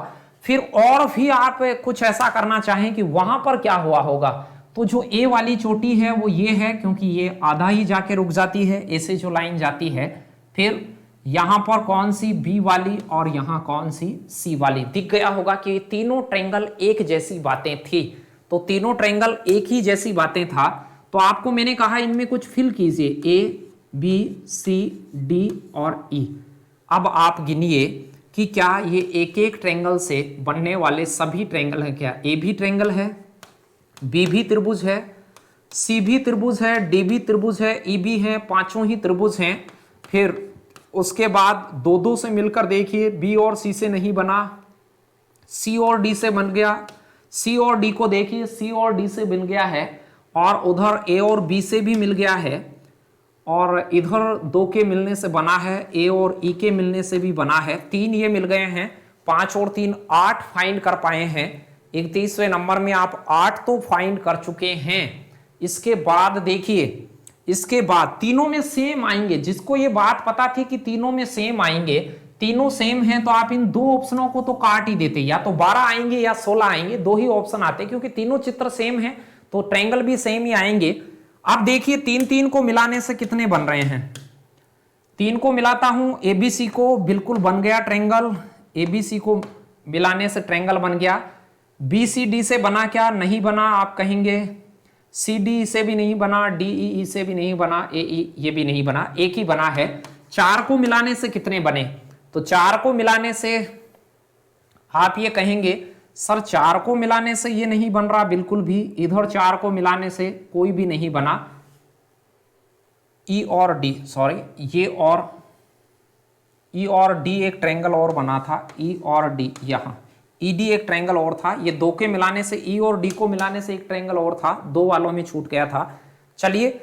फिर और भी आप कुछ ऐसा करना चाहें कि वहां पर क्या हुआ होगा, तो जो ए वाली चोटी है वो ये है, क्योंकि ये आधा ही जाके रुक जाती है, ए से जो लाइन जाती है। फिर यहां पर कौन सी? बी वाली, और यहां कौन सी? सी वाली। दिख गया होगा कि तीनों ट्रायंगल एक जैसी बातें थी। तो तीनों ट्रायंगल एक ही जैसी बातें था, तो आपको मैंने कहा इनमें कुछ फिल कीजिए, ए बी सी डी और ई। अब आप गिनिए कि क्या ये एक एक ट्रायंगल से बनने वाले सभी ट्रायंगल हैं क्या? ए भी ट्रायंगल है, बी भी त्रिभुज है, सी भी त्रिभुज है, डी भी त्रिभुज है, ई भी है, पांचों ही त्रिभुज हैं। फिर उसके बाद दो दो से मिलकर देखिए, बी और सी से नहीं बना, सी और डी से बन गया। सी और डी को देखिए, सी और डी से बन गया है, और उधर ए और बी से भी मिल गया है, और इधर 2 के मिलने से बना है, ए और ई के मिलने से भी बना है। 3 ये मिल गए हैं, 5 और 3 8 फाइंड कर पाए हैं। 31वें नंबर में आप 8 तो फाइंड कर चुके हैं। इसके बाद देखिए, इसके बाद तीनों में सेम आएंगे। जिसको ये बात पता थी कि तीनों में सेम आएंगे, तीनों सेम हैं, तो आप इन 2 ऑप्शनों को तो काट ही देते, या तो 12 आएंगे या 16 आएंगे, 2 ही ऑप्शन आते, क्योंकि तीनों चित्र सेम हैं तो ट्रायंगल भी सेम ही आएंगे। अब देखिए 3 को मिलाने से कितने बन रहे हैं? 3 को मिलाता हूं, एबीसी को, बिल्कुल बन गया ट्रायंगल। एबीसी को मिलाने से ट्रायंगल बन गया। बीसीडी से बना क्या? नहीं बना, आप कहेंगे। CD से भी नहीं बना, DE से भी नहीं बना, AE ये भी नहीं बना, एक ही बना है। 4 को मिलाने से कितने बने? तो 4 को मिलाने से आप ये कहेंगे सर 4 को मिलाने से ये नहीं बन रहा बिल्कुल भी, इधर 4 को मिलाने से कोई भी नहीं बना। E और D, सॉरी, ये और E और D एक ट्रायंगल और बना था, E और D, यहां ED एक ट्रायंगल और था। ये 2 के मिलाने से, E और D को मिलाने से एक ट्रायंगल और था, 2 वालों में छूट गया था। चलिए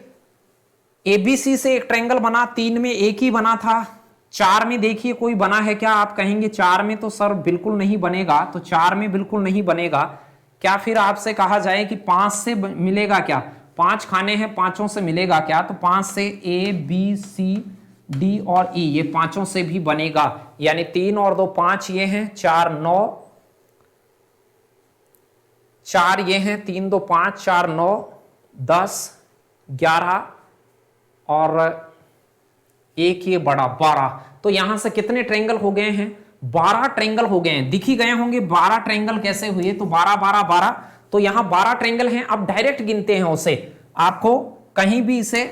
ABC से एक ट्रायंगल बना, 3 में एक ही बना था। 4 में देखिए कोई बना है क्या? आप कहेंगे 4 में तो सर बिल्कुल नहीं बनेगा, तो 4 में बिल्कुल नहीं बनेगा। क्या फिर आपसे कहा जाए कि 5 से मिलेगा क्या? 5 खाने हैं, 5 से मिलेगा क्या? तो 5 से A B C D और E, ये 5 से भी बनेगा। यानी 3 और 2 5 ये हैं, 4 9 4 ये हैं, 3 2 5, 4 9 10 11 और एक ये बड़ा 12। तो यहां से कितने ट्रायंगल हो गए हैं? 12 ट्रायंगल हो गए हैं। दिख ही गए होंगे 12 ट्रायंगल कैसे हुए। तो 12 12 12, तो यहां 12 ट्रायंगल हैं। अब डायरेक्ट गिनते हैं उसे। आपको कहीं भी इसे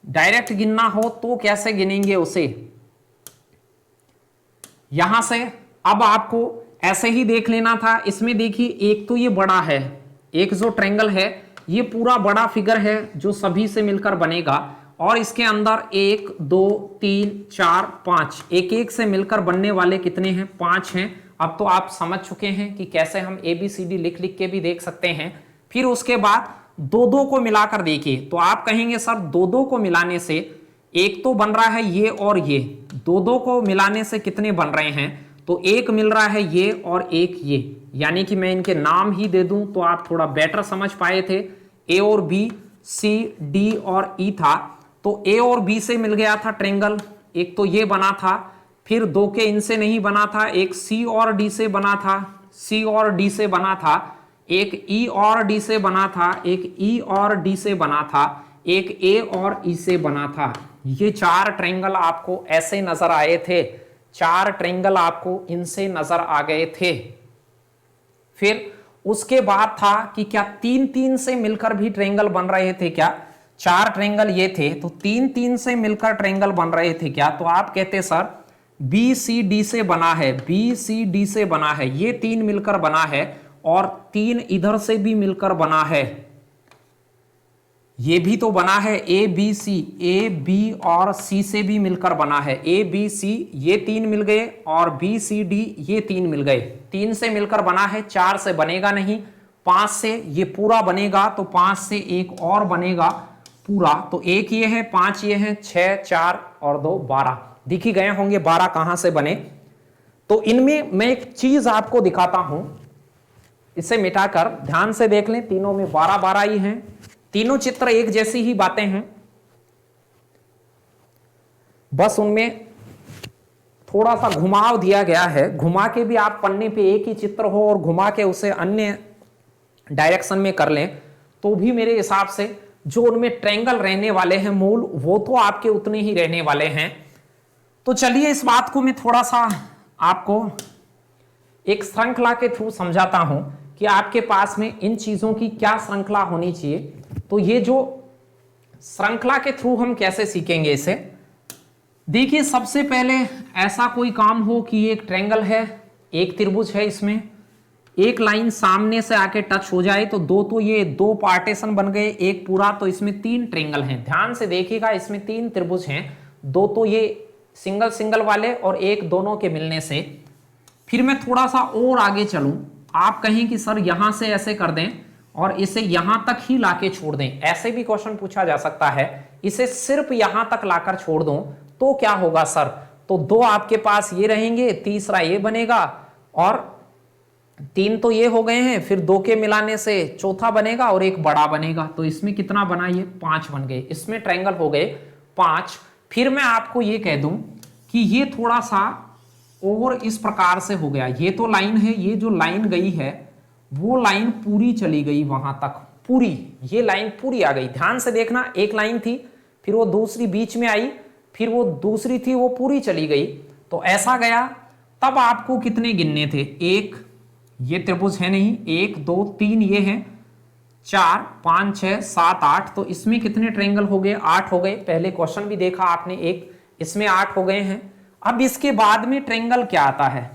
डायरेक्ट गिनना हो तो कैसे गिनेंगे उसे? यहां से अब आपको ऐसे ही देख लेना था। इसमें देखिए एक तो ये बड़ा है, एक जो ट्रायंगल है ये पूरा बड़ा फिगर है जो सभी से मिलकर बनेगा, और इसके अंदर 1 2 3 4 5 एक एक से मिलकर बनने वाले कितने हैं? 5 हैं। अब तो आप समझ चुके हैं कि कैसे हम ABCD लिख लिख के भी देख सकते हैं। फिर उसके बाद 2 2 को मिलाकर देखिए, तो आप कहेंगे सर 2 2 को मिलाने से एक तो बन रहा है ये और ये, 2 2 को मिलाने से कितने बन रहे हैं? तो एक मिल रहा है ये और एक ये, यानी कि मैं इनके नाम ही दे दूं तो आप थोड़ा बेटर समझ पाए थे। A और B, C D और E था, तो A और B से मिल गया था ट्रायंगल, एक तो ये बना था। फिर 2 के इनसे नहीं बना था, एक C और D से बना था, C और D से बना था, एक E और D से बना था, एक E और D से बना था, एक A और E से बना था। ये 4 ट्रायंगल आपको ऐसे नजर आए थे, 4 ट्रायंगल आपको इनसे नजर आ गए थे। फिर उसके बाद था कि क्या 3 3 से मिलकर भी ट्रायंगल बन रहे थे क्या? 4 ट्रायंगल ये थे, तो 3 3 से मिलकर ट्रायंगल बन रहे थे क्या? तो आप कहते सर BCD से बना है, BCD से बना है, ये 3 मिलकर बना है, और 3 इधर से भी मिलकर बना है, ये भी तो बना है ABC, A B और C से भी मिलकर बना है, ABC ये 3 मिल गए और BCD ये 3 मिल गए, 3 से मिलकर बना है, 4 से बनेगा नहीं, 5 से ये पूरा बनेगा, तो 5 से एक और बनेगा पूरा, तो एक ये है, 5 ये है, 6 4 और 2 12। दिख ही गए होंगे 12 कहां से बने। तो इनमें मैं एक चीज आपको दिखाता हूं, इसे मिटाकर ध्यान से देख लें, तीनों में 12 12 ही हैं, तीनों चित्र एक जैसी ही बातें हैं, बस उनमें थोड़ा सा घुमाव दिया गया है। घुमा के भी आप पन्ने पे एक ही चित्र हो और घुमा के उसे अन्य डायरेक्शन में कर लें तो भी मेरे हिसाब से जो उनमें ट्रायंगल रहने वाले हैं मूल, वो तो आपके उतने ही रहने वाले हैं। तो चलिए इस बात को मैं थोड़ा सा आपको एक श्रृंखला के थ्रू समझाता हूं कि आपके पास में इन चीजों की क्या श्रृंखला होनी चाहिए। तो ये जो श्रृंखला के थ्रू हम कैसे सीखेंगे इसे, देखिए सबसे पहले ऐसा कोई काम हो कि एक ट्रायंगल है, एक त्रिभुज है, इसमें एक लाइन सामने से आके टच हो जाए, तो दो तो ये 2 पार्टीशन बन गए, एक पूरा, तो इसमें 3 ट्रायंगल हैं। ध्यान से देखिएगा, इसमें 3 त्रिभुज हैं, 2 तो ये सिंगल सिंगल वाले और एक दोनों के मिलने से। फिर मैं थोड़ा सा और आगे चलूं, आप कहें कि सर यहां से ऐसे कर दें और इसे यहां तक ही लाके छोड़ दें, ऐसे भी क्वेश्चन पूछा जा सकता है। इसे सिर्फ यहां तक लाकर छोड़ दूं तो क्या होगा सर? तो 2 आपके पास ये रहेंगे, तीसरा ये बनेगा, और 3 तो ये हो गए हैं, फिर 2 के मिलाने से चौथा बनेगा और एक बड़ा बनेगा। तो इसमें कितना बना? ये 5 बन गए, इसमें ट्रायंगल हो गए 5। फिर मैं आपको ये कह दूं कि ये थोड़ा सा और इस प्रकार से हो गया, ये तो लाइन है, ये जो लाइन गई है वो लाइन पूरी चली गई वहां तक, पूरी, ये लाइन पूरी आ गई। ध्यान से देखना, एक लाइन थी, फिर वो दूसरी बीच में आई, फिर वो दूसरी थी, वो पूरी चली गई, तो ऐसा गया। तब आपको कितने गिनने थे? एक, ये त्रिभुज है नहीं, 1 2 3 ये हैं, 4 5 6 7 8, तो इसमें कितने ट्रायंगल हो गए? 8 हो गए। पहले क्वेश्चन भी देखा आपने, एक, इसमें 8 हो गए हैं। अब इसके बाद में ट्रायंगल क्या आता है?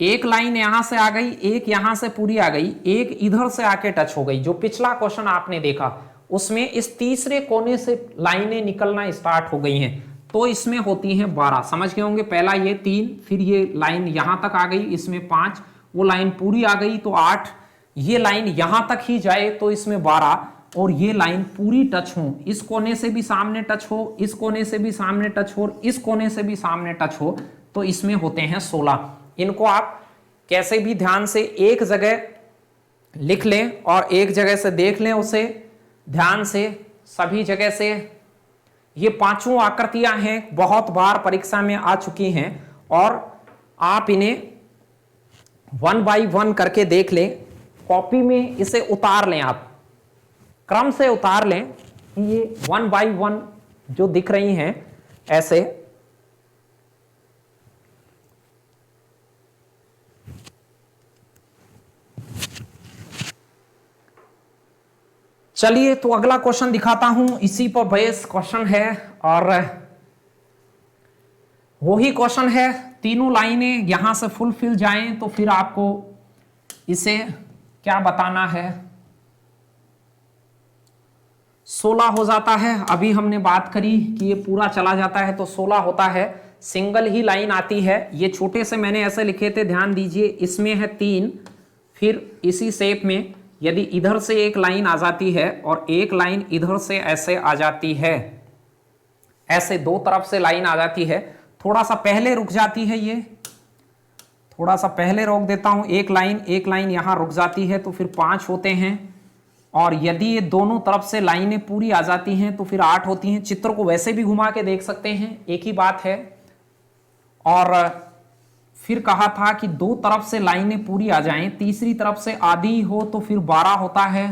एक लाइन यहां से आ गई, एक यहां से पूरी आ गई, एक इधर से आके टच हो गई। जो पिछला क्वेश्चन आपने देखा उसमें इस तीसरे कोने से लाइनें निकलना स्टार्ट हो गई हैं, तो इसमें होती हैं 12। समझ गए होंगे, पहला ये 3, फिर ये लाइन यहां तक आ गई, इसमें 5, वो लाइन पूरी आ गई तो 8, ये लाइन यहां तक ही जाए तो इसमें 12, और ये लाइन पूरी टच हो, इस कोने से भी सामने टच हो, इस कोने से भी सामने टच हो, इस कोने से भी सामने टच हो, तो इसमें होते हैं 16। इनको आप कैसे भी ध्यान से एक जगह लिख लें और एक जगह से देख लें उसे ध्यान से, सभी जगह से। ये 5 आकृतियां हैं, बहुत बार परीक्षा में आ चुकी हैं, और आप इन्हें 1 बाय 1 करके देख लें कॉपी में इसे उतार लें, आप क्रम से उतार लें, ये 1 by 1 जो दिख रही हैं ऐसे। चलिए तो अगला क्वेश्चन दिखाता हूं, इसी पर बेस क्वेश्चन है और वही क्वेश्चन है, तीनों लाइनें यहां से फुलफिल जाएं तो फिर आपको इसे क्या बताना है, 16 हो जाता है। अभी हमने बात करी कि ये पूरा चला जाता है तो 16 होता है, सिंगल ही लाइन आती है। ये छोटे से मैंने ऐसे लिखे थे, ध्यान दीजिए, इसमें है 3, फिर इसी शेप में यदि इधर से एक लाइन आ जाती है और एक लाइन इधर से ऐसे आ जाती है, ऐसे दो तरफ से लाइन आ जाती है, थोड़ा सा पहले रुक जाती है, ये थोड़ा सा पहले रोक देता हूं, एक लाइन यहां रुक जाती है तो फिर 5 होते हैं, और यदि ये दोनों तरफ से लाइनें पूरी आ जाती हैं तो फिर 8 होती हैं। चित्र को वैसे भी घुमा के देख सकते हैं, एक ही बात है। और फिर कहा था कि दो तरफ से लाइनें पूरी आ जाएं, तीसरी तरफ से आधी हो तो फिर 12 होता है,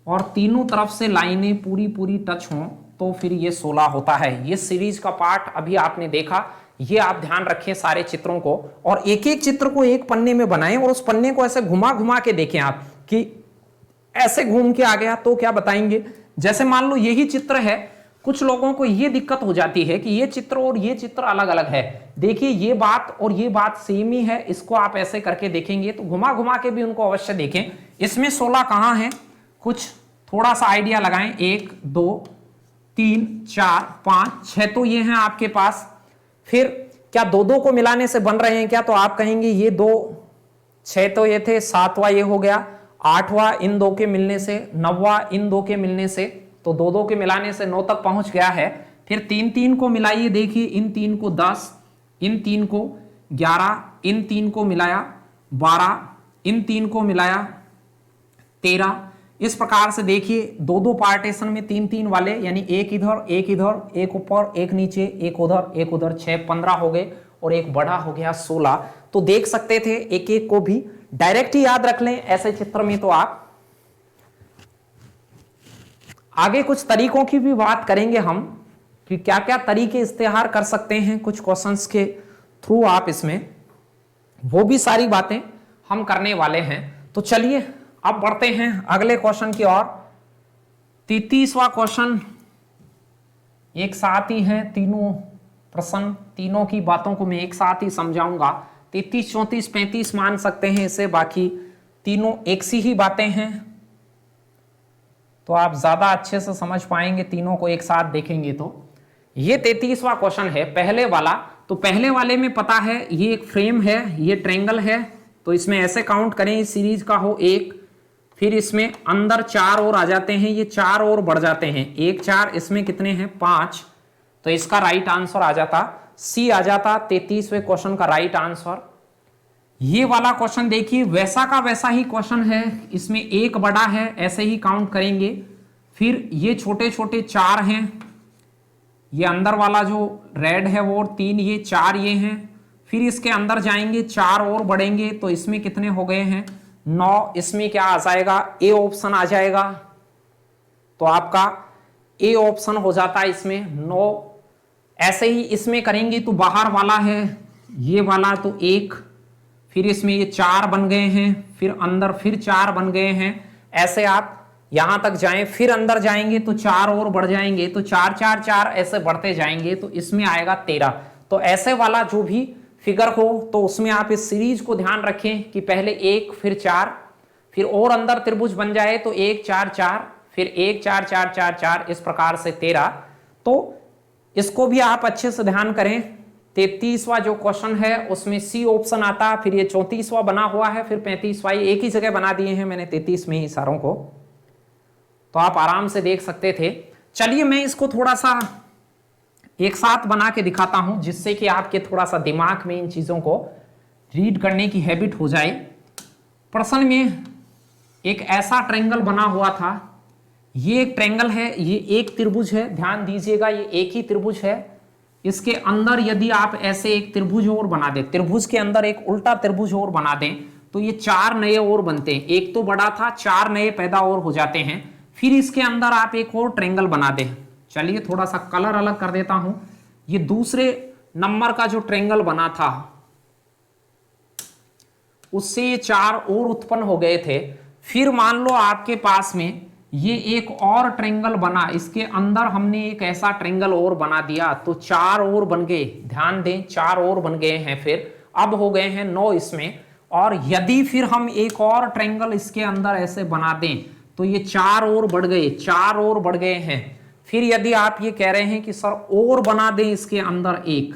और तीनों तरफ से लाइनें पूरी टच हों तो फिर ये 16 होता है। ये सीरीज का पार्ट अभी आपने देखा, ये आप ध्यान रखें सारे चित्रों को, और एक एक चित्र को एक पन्ने में बनाएं और उस पन्ने को ऐसे घुमा घुमा के देखें आप कि ऐसे घूम के आ गया तो क्या बताएंगे। जैसे मान लो यही चित्र है, कुछ लोगों को ये दिक्कत हो जाती है कि ये चित्र और ये चित्र अलग अलग है। देखिए ये बात और ये बात सेम ही है, इसको आप ऐसे करके देखेंगे तो घुमा घुमा के भी उनको अवश्य देखें। इसमें 16 कहां है, कुछ थोड़ा सा आइडिया लगाएं, 1 2 3 4 5 6 तो ये हैं आपके पास। फिर क्या दो दो को मिलाने से बन रहे हैं क्या, तो आप कहेंगे ये 2 6 तो ये थे, 7वां ये हो गया, 8वां इन दो के मिलने से, 9वां इन दो के मिलने से, तो 2 2 के मिलाने से 9 तक पहुंच गया है। फिर 3 3 को मिलाइए, देखिए इन 3 को 10, इन 3 को 11, इन 3 को मिलाया 12, इन 3 को मिलाया 13। इस प्रकार से देखिए 2 2 पार्टीशन में 3 3 वाले, यानी एक इधर एक ऊपर एक नीचे, एक उधर 6 15 हो गए, और एक बड़ा हो गया 16। तो देख सकते थे, एक एक को भी डायरेक्ट ही याद रख लें ऐसे चित्र में। तो आप आगे कुछ तरीकों की भी बात करेंगे हम कि क्या क्या तरीके इस्तेमाल कर सकते हैं कुछ क्वेश्चंस के थ्रू आप, इसमें वो भी सारी बातें हम करने वाले हैं। तो चलिए अब बढ़ते हैं अगले क्वेश्चन की ओर। 33वां क्वेश्चन एक साथ ही है, तीनों प्रश्न, तीनों की बातों को मैं एक साथ ही समझाऊंगा। 33 34 35 मान सकते हैं इसे, बाकी तीनों एक सी ही बातें हैं, तो आप ज्यादा अच्छे से समझ पाएंगे तीनों को एक साथ देखेंगे। तो ये 33वां क्वेश्चन है, पहले वाला। तो पहले वाले में पता है ये एक फ्रेम है, ये ट्रायंगल है, तो इसमें ऐसे काउंट करें, इस सीरीज का हो 1, फिर इसमें अंदर 4 और आ जाते हैं, ये 4 और बढ़ जाते हैं, 1 4, इसमें कितने हैं 5, तो इसका राइट आंसर आ जाता सी, आ जाता 33वें क्वेश्चन का राइट आंसर। ये वाला क्वेश्चन देखिए वैसा का वैसा ही क्वेश्चन है, इसमें एक बड़ा है, ऐसे ही काउंट करेंगे, फिर ये छोटे छोटे 4 हैं, ये अंदर वाला जो रेड है वो 3, ये 4 ये हैं, फिर इसके अंदर जाएंगे 4 और बढ़ेंगे, तो इसमें कितने हो गए हैं 9, इसमें क्या आ जाएगा ए ऑप्शन आ जाएगा, तो आपका ए ऑप्शन हो जाता है इसमें 9। ऐसे ही इसमें करेंगे तो बाहर वाला है ये वाला, तो 1, फिर इसमें ये 4 बन गए हैं, फिर अंदर फिर 4 बन गए हैं, ऐसे आप यहां तक जाएं, फिर अंदर जाएंगे तो 4 और बढ़ जाएंगे, तो 4 4 4 ऐसे बढ़ते जाएंगे, तो इसमें आएगा 13। तो ऐसे वाला जो भी फिगर हो तो उसमें आप इस सीरीज को ध्यान रखें कि पहले 1 फिर 4, फिर और अंदर त्रिभुज बन जाए तो 1 4 4, फिर 1 4 4 4 4, इस प्रकार से 13। तो इसको भी आप अच्छे से ध्यान करें। 33वां जो क्वेश्चन है उसमें सी ऑप्शन आता, फिर ये 34वां बना हुआ है, फिर 35वां, एक ही जगह बना दिए हैं मैंने 33 में ही सारों को, तो आप आराम से देख सकते थे। चलिए मैं इसको थोड़ा सा एक साथ बना के दिखाता हूं, जिससे कि आपके थोड़ा सा दिमाग में इन चीजों को रीड करने की हैबिट हो जाए। प्रश्न में एक ऐसा ट्रायंगल बना हुआ था, ये एक ट्रायंगल है, ये एक त्रिभुज है, ध्यान दीजिएगा ये एक ही त्रिभुज है। इसके अंदर यदि आप ऐसे एक त्रिभुज और बना दें, त्रिभुज के अंदर एक उल्टा त्रिभुज और बना दें, तो ये 4 नए और बनते हैं, एक तो बड़ा था, 4 नए पैदा और हो जाते हैं। फिर इसके अंदर आप एक और ट्रायंगल बना दें। चलिए थोड़ा सा कलर अलग कर देता हूं। ये दूसरे नंबर का जो ट्रायंगल बना था उससे ये 4 और उत्पन्न हो गए थे। फिर मान लो आपके पास में ये एक और ट्रायंगल बना, इसके अंदर हमने एक ऐसा ट्रायंगल और बना दिया तो 4 और बन गए। ध्यान दें 4 और बन गए हैं, फिर अब हो गए हैं 9 इसमें। और यदि फिर हम एक और ट्रायंगल इसके अंदर ऐसे बना दें तो ये 4 और बढ़ गए, 4 और बढ़ गए हैं। फिर यदि आप ये कह रहे हैं कि सर और बना दें इसके अंदर एक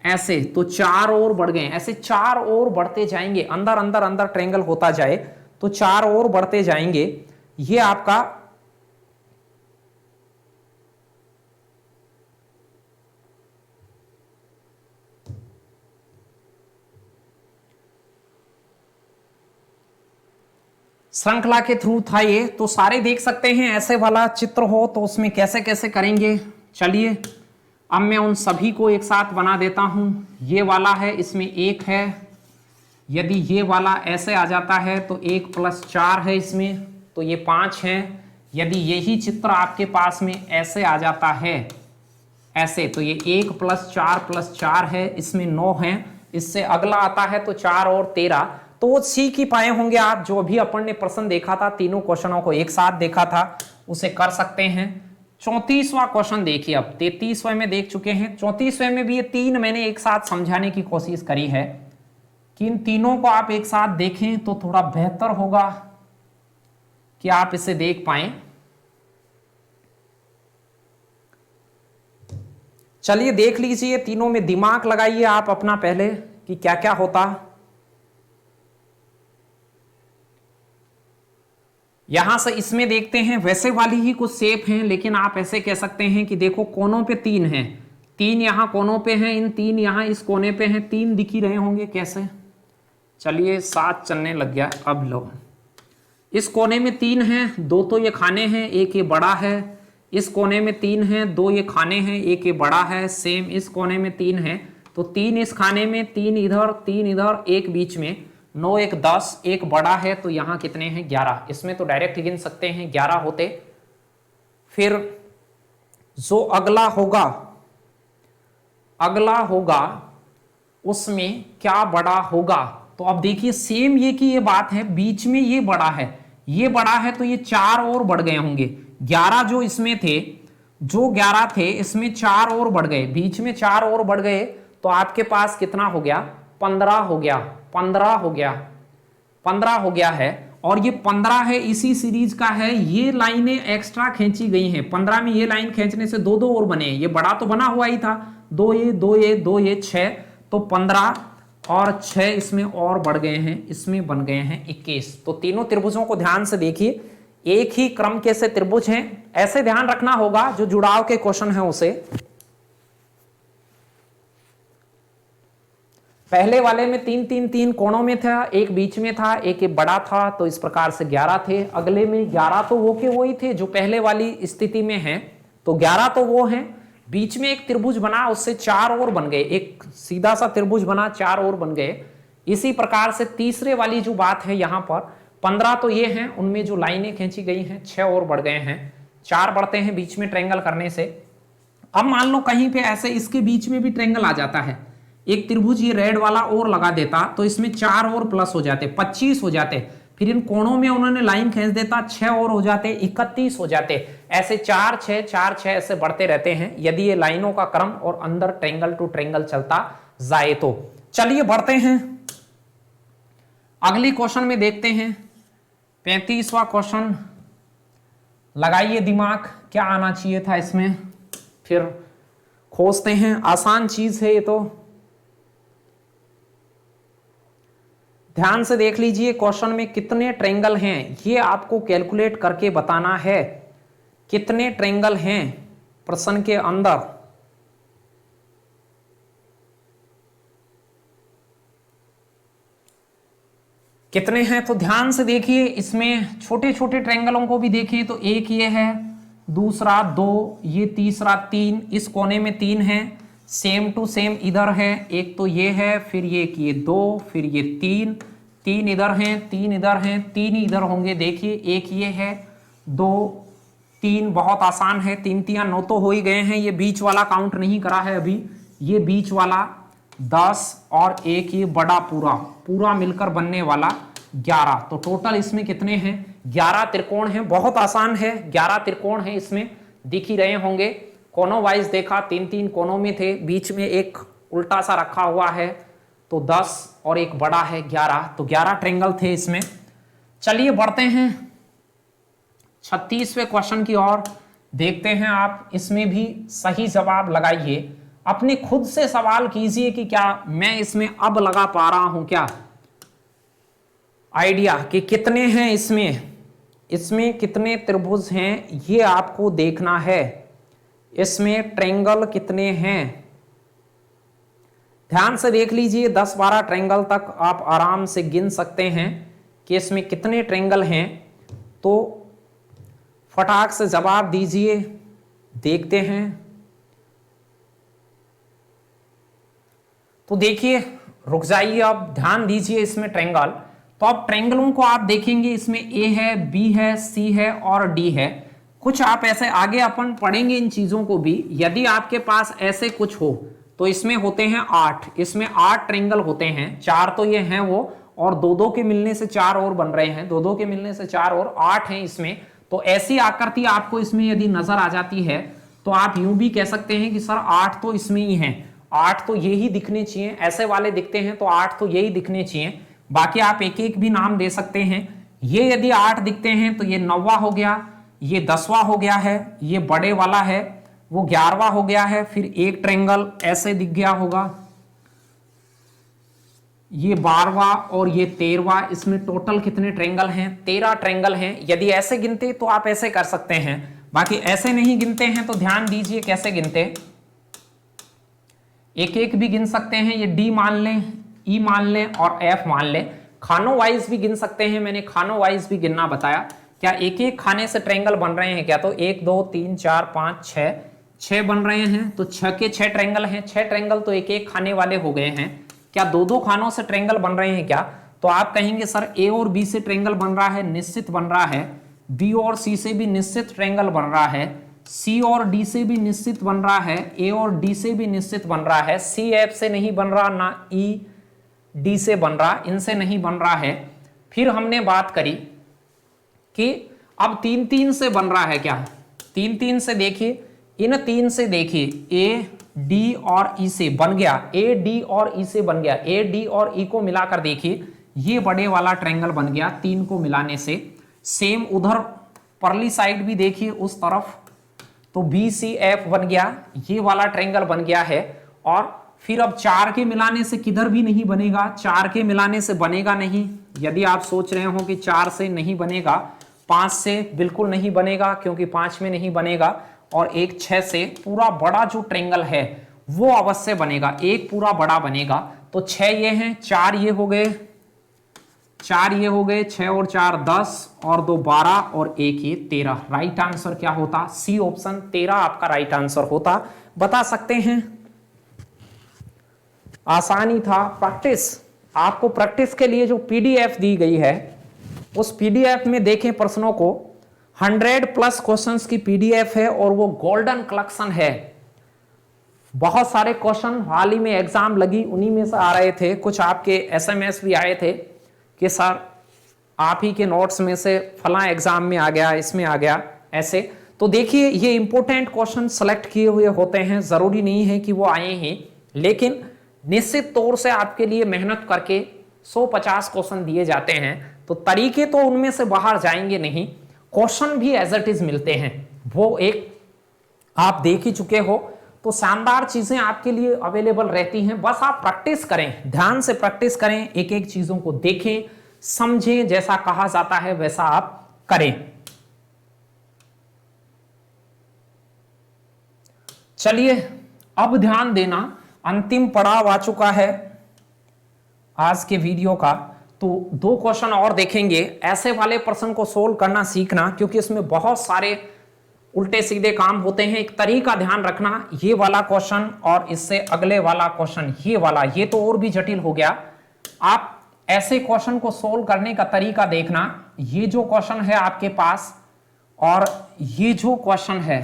ऐसे, तो 4 और बढ़ गए। ऐसे 4 और बढ़ते जाएंगे, अंदर अंदर अंदर ट्रायंगल होता जाए तो 4 और बढ़ते जाएंगे। ये आपका श्रृंखला के थ्रू था ये, तो सारे देख सकते हैं। ऐसे वाला चित्र हो तो उसमें कैसे कैसे करेंगे। चलिए अब मैं उन सभी को एक साथ बना देता हूं। ये वाला है, इसमें 1 है। यदि ये वाला ऐसे आ जाता है तो 1 + 4 है इसमें, तो ये 5 है। यदि यही चित्र आपके पास में ऐसे आ जाता है ऐसे, तो ये 1 + 4 + 4 है, इसमें 9 है। इससे अगला आता है तो 4 और 13। तो वो सीख ही पाए होंगे आप, जो अभी अपन ने प्रश्न देखा था, तीनों क्वेश्चनों को एक साथ देखा था, उसे कर सकते हैं। 34वां क्वेश्चन देखिए। अब 33वें में देख चुके हैं, 34वें में भी ये 3 मैंने एक साथ समझाने की कोशिश करी है कि इन तीनों को आप एक साथ देखें तो थोड़ा बेहतर होगा कि आप इसे देख पाएं। चलिए देख लीजिए, तीनों में दिमाग लगाइए आप अपना पहले कि क्या क्या होता। यहां से इसमें देखते हैं, वैसे वाली ही कुछ शेप हैं, लेकिन आप ऐसे कह सकते हैं कि देखो कोनों पे 3 हैं, 3 यहां कोनों पे हैं, इन 3 यहां इस कोने पे हैं, 3 दिख ही रहे होंगे कैसे। चलिए 7 चलने लग गया। अब लो, इस कोने में 3 हैं, 2 तो ये खाने हैं, एक ये बड़ा है। इस कोने में 3 हैं, 2 ये खाने हैं, एक ये बड़ा है। सेम इस कोने में 3 हैं, तो 3 इस खाने में, 3 इधर, 3 इधर, एक बीच में। 9 1 10, एक बड़ा है, तो यहां कितने हैं 11। इसमें तो डायरेक्ट गिन सकते हैं 11 होते। फिर जो अगला होगा उसमें क्या बड़ा होगा। तो अब देखिए सेम ये की ये बात है, बीच में ये बड़ा है, ये बड़ा है, तो ये 4 और बढ़ गए होंगे। 11 जो इसमें थे, जो 11 थे इसमें 4 और बढ़ गए, बीच में 4 और बढ़ गए, तो आपके पास कितना हो गया 15 हो गया, 15 हो गया, 15 हो गया है। और ये 15 है, इसी सीरीज का है, ये लाइनें एक्स्ट्रा खींची गई हैं। 15 में ये लाइन खींचने से 2 और बने, ये बड़ा तो बना हुआ ही था, 2 ये 2 ये 2 ये 6, तो 15 और 6 इसमें और बढ़ गए हैं, इसमें बन गए हैं 21। तो तीनों त्रिभुजों को ध्यान से देखिए, एक ही क्रम के से त्रिभुज हैं, ऐसे ध्यान रखना होगा। जो जुड़ाव के क्वेश्चन है उसे पहले वाले में 3 3 3 कोणों में था, एक बीच में था, एक बड़ा था, तो इस प्रकार से 11 थे। अगले में 11 तो वो के वही थे जो पहले वाली स्थिति में हैं, तो 11 तो वो हैं। बीच में एक त्रिभुज बना, उससे 4 और बन गए, एक सीधा सा त्रिभुज बना, 4 और बन गए। इसी प्रकार से तीसरे वाली जो बात है यहां पर 15 तो ये हैं, उनमें जो लाइनें खींची गई हैं 6 और बढ़ गए हैं, 4 बढ़ते हैं बीच में ट्रायंगल करने से। अब मान लो कहीं पे ऐसे इसके बीच में भी ट्रायंगल आ जाता है, एक त्रिभुज ये रेड वाला और लगा देता, तो इसमें 4 और प्लस हो जाते, 25 हो जाते। फिर इन कोणों में उन्होंने लाइन खींच देता, 6 और हो जाते, 31 हो जाते। ऐसे 4 6 4 6 ऐसे बढ़ते रहते हैं, यदि ये लाइनों का क्रम और अंदर ट्रायंगल टू ट्रायंगल चलता जाए तो। चलिए बढ़ते हैं अगली क्वेश्चन में, देखते हैं 35वां क्वेश्चन। लगाइए दिमाग, क्या आना चाहिए था इसमें, फिर खोजते हैं। आसान चीज है ये तो, ध्यान से देख लीजिए। क्वेश्चन में कितने ट्रायंगल हैं ये आपको कैलकुलेट करके बताना है, कितने ट्रायंगल हैं प्रश्न के अंदर। कितने हैं तो ध्यान से देखिए, इसमें छोटे छोटे ट्रायंगलों को भी देखिए तो एक ये है, दूसरा 2, ये तीसरा 3, इस कोने में 3 है, सेम टू सेम इधर है, एक तो ये है, फिर ये 2, फिर ये 3, 3 इधर हैं, 3 इधर हैं, 3 इधर होंगे। देखिए एक ये है, 2 3, बहुत आसान है। 3 3 9 तो हो ही गए हैं। ये बीच वाला काउंट नहीं करा है अभी, ये बीच वाला 10 और एक ये बड़ा पूरा पूरा मिलकर बनने वाला 11। तो टोटल इसमें कितने हैं? 11 त्रिकोण हैं। बहुत आसान है, 11 त्रिकोण हैं इसमें, दिख ही रहे होंगे। कोनों वाइज देखा, 3 3 कोनों में थे, बीच में एक उल्टा सा रखा हुआ है, तो 10 और एक बड़ा है 11, तो 11 ट्रायंगल थे इसमें। चलिए बढ़ते हैं 36वें क्वेश्चन की ओर, देखते हैं आप इसमें भी सही जवाब लगाइए। अपने खुद से सवाल कीजिए कि क्या मैं इसमें अब लगा पा रहा हूं क्या आइडिया कि कितने हैं इसमें कितने त्रिभुज हैं, ये आपको देखना है। इसमें ट्रायंगल कितने हैं, ध्यान से देख लीजिए। 10-12 ट्रायंगल तक आप आराम से गिन सकते हैं कि इसमें कितने ट्रायंगल हैं। तो फटाक से जवाब दीजिए, देखते हैं। तो देखिए, रुक जाइए, अब ध्यान दीजिए इसमें ट्रायंगल। तो अब ट्रायंगलों को आप देखेंगे, इसमें ए है, बी है, सी है और डी है। कुछ आप ऐसे आगे अपन पढ़ेंगे इन चीजों को भी। यदि आपके पास ऐसे कुछ हो तो इसमें होते हैं 8, इसमें 8 ट्रायंगल होते हैं। 4 तो ये हैं वो, और 2-2 के मिलने से 4 और बन रहे हैं, 2-2 के मिलने से 4 और 8 हैं इसमें। तो ऐसी आकृति आपको इसमें यदि नजर आ जाती है तो आप यूं भी कह सकते हैं कि सर 8 तो इसमें ही हैं, 8 तो यही दिखने चाहिए, ऐसे वाले दिखते हैं तो 8 तो यही दिखने चाहिए। बाकी आप एक एक भी नाम दे सकते हैं। ये यदि 8 दिखते हैं तो ये 9वां हो गया, ये 10वां हो गया है, ये बड़े वाला है वो 11वां हो गया है। फिर एक ट्रायंगल ऐसे दिख गया होगा, ये 12वां और ये 13वां। इसमें टोटल कितने ट्रायंगल हैं? 13 ट्रायंगल हैं। यदि ऐसे गिनते तो आप ऐसे कर सकते हैं, बाकी ऐसे नहीं गिनते हैं तो ध्यान दीजिए कैसे गिनते। एक एक भी गिन सकते हैं, ये डी मान लें, ई मान लें और एफ मान लें। खानों वाइज भी गिन सकते हैं, मैंने खानों वाइज भी गिनना बताया। क्या एक एक खाने से ट्रायंगल बन रहे हैं क्या? तो 1 2 3 4 5 6 बन रहे हैं, तो 6 के 6 ट्रायंगल हैं। 6 ट्रायंगल तो एक एक खाने वाले हो गए हैं। क्या 2-2 खानों से ट्रायंगल बन रहे हैं क्या? तो आप कहेंगे सर ए और बी से ट्रायंगल बन रहा है, निश्चित बन रहा है। बी और सी से भी निश्चित ट्रायंगल बन रहा है। सी और डी से भी निश्चित बन रहा है। ए और डी से भी निश्चित बन रहा है। सी एफ से नहीं बन रहा, ना ई डी से बन रहा, इनसे नहीं बन रहा है। फिर हमने बात करी कि अब 3-3 से बन रहा है क्या? 3-3 से देखिए, इन 3 से देखिए, ए डी और ई से बन गया, ए डी और ई से बन गया। ए डी और ई को मिलाकर देखिए, ये बड़े वाला ट्रायंगल बन गया 3 को मिलाने से। सेम उधर परली साइड भी देखिए उस तरफ, तो बी सी एफ बन गया, ये वाला ट्रायंगल बन गया है। और फिर अब 4 के मिलाने से किधर भी नहीं बनेगा, 4 के मिलाने से बनेगा नहीं। यदि आप सोच रहे हो कि 4 से नहीं बनेगा, 5 से बिल्कुल नहीं बनेगा, क्योंकि 5 में नहीं बनेगा। और एक 6 से पूरा बड़ा जो ट्रायंगल है वो अवश्य बनेगा, एक पूरा बड़ा बनेगा। तो 6 ये हैं, 4 ये हो गए, 4 ये हो गए, 6 और 4 10 और 2 12 और 1 ये 13। राइट आंसर क्या होता? सी ऑप्शन 13 आपका राइट आंसर होता। बता सकते हैं, आसानी था। प्रैक्टिस, आपको प्रैक्टिस के लिए जो पीडीएफ दी गई है उस पीडीएफ में देखें प्रश्नों को, 100+ क्वेश्चंस की पीडीएफ है और वो गोल्डन कलेक्शन है। बहुत सारे क्वेश्चन हाल ही में एग्जाम लगी उन्हीं में से आ रहे थे। कुछ आपके एसएमएस भी आए थे कि सर आप ही के नोट्स में से फला एग्जाम में आ गया, इसमें आ गया, ऐसे। तो देखिए, ये इंपॉर्टेंट क्वेश्चन सेलेक्ट किए हुए होते हैं, जरूरी नहीं है कि वो आए ही, लेकिन निश्चित तौर से आपके लिए मेहनत करके 150 क्वेश्चन दिए जाते हैं। तो तरीके तो उनमें से बाहर जाएंगे नहीं, क्वेश्चन भी एज इट इज मिलते हैं, वो एक आप देख ही चुके हो। तो शानदार चीजें आपके लिए अवेलेबल रहती हैं, बस आप प्रैक्टिस करें, ध्यान से प्रैक्टिस करें, एक एक चीजों को देखें, समझें, जैसा कहा जाता है वैसा आप करें। चलिए अब ध्यान देना, अंतिम पड़ाव आ चुका है आज के वीडियो का। तो 2 क्वेश्चन और देखेंगे। ऐसे वाले प्रश्न को सोल्व करना सीखना, क्योंकि इसमें बहुत सारे उल्टे सीधे काम होते हैं। एक तरीका ध्यान रखना, ये वाला क्वेश्चन और इससे अगले वाला क्वेश्चन, ये वाला, ये तो और भी जटिल हो गया। आप ऐसे क्वेश्चन को सोल्व करने का तरीका देखना। ये जो क्वेश्चन है आपके पास और ये जो क्वेश्चन है,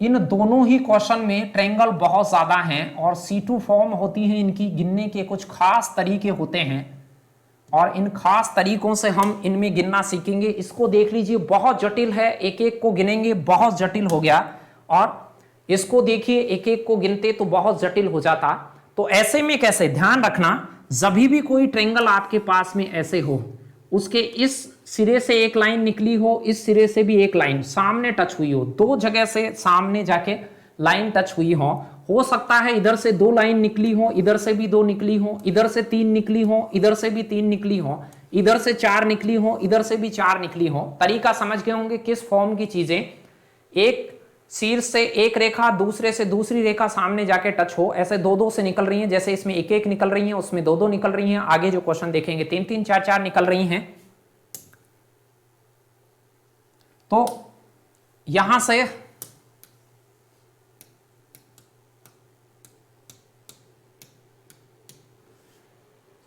इन दोनों ही क्वेश्चन में ट्रायंगल बहुत ज्यादा हैं और C2 फॉर्म होती है इनकी, गिनने के कुछ खास तरीके होते हैं और इन खास तरीकों से हम इनमें गिनना सीखेंगे। इसको देख लीजिए, बहुत जटिल है, एक एक को गिनेंगे बहुत जटिल हो गया, और इसको देखिए एक एक को गिनते तो बहुत जटिल हो जाता। तो ऐसे में कैसे, ध्यान रखना, जब भी कोई ट्रायंगल आपके पास में ऐसे हो, उसके इस सिरे से एक लाइन निकली हो, इस सिरे से भी एक लाइन सामने टच हुई हो, दो जगह से सामने जाके लाइन टच हुई हो सकता है इधर से दो लाइन निकली हो, इधर से भी दो निकली हो, इधर से तीन निकली हो, इधर से भी तीन निकली हो, इधर से चार निकली हो, इधर से भी चार निकली हो। तरीका समझ गए होंगे किस फॉर्म की चीजें। एक शीर्ष से एक रेखा दूसरे से दूसरी रेखा सामने जाके टच हो, ऐसे दो दो से निकल रही हैं, जैसे इसमें एक एक निकल रही हैं, उसमें दो दो निकल रही हैं, आगे जो क्वेश्चन देखेंगे तीन तीन चार चार निकल रही हैं। तो यहां से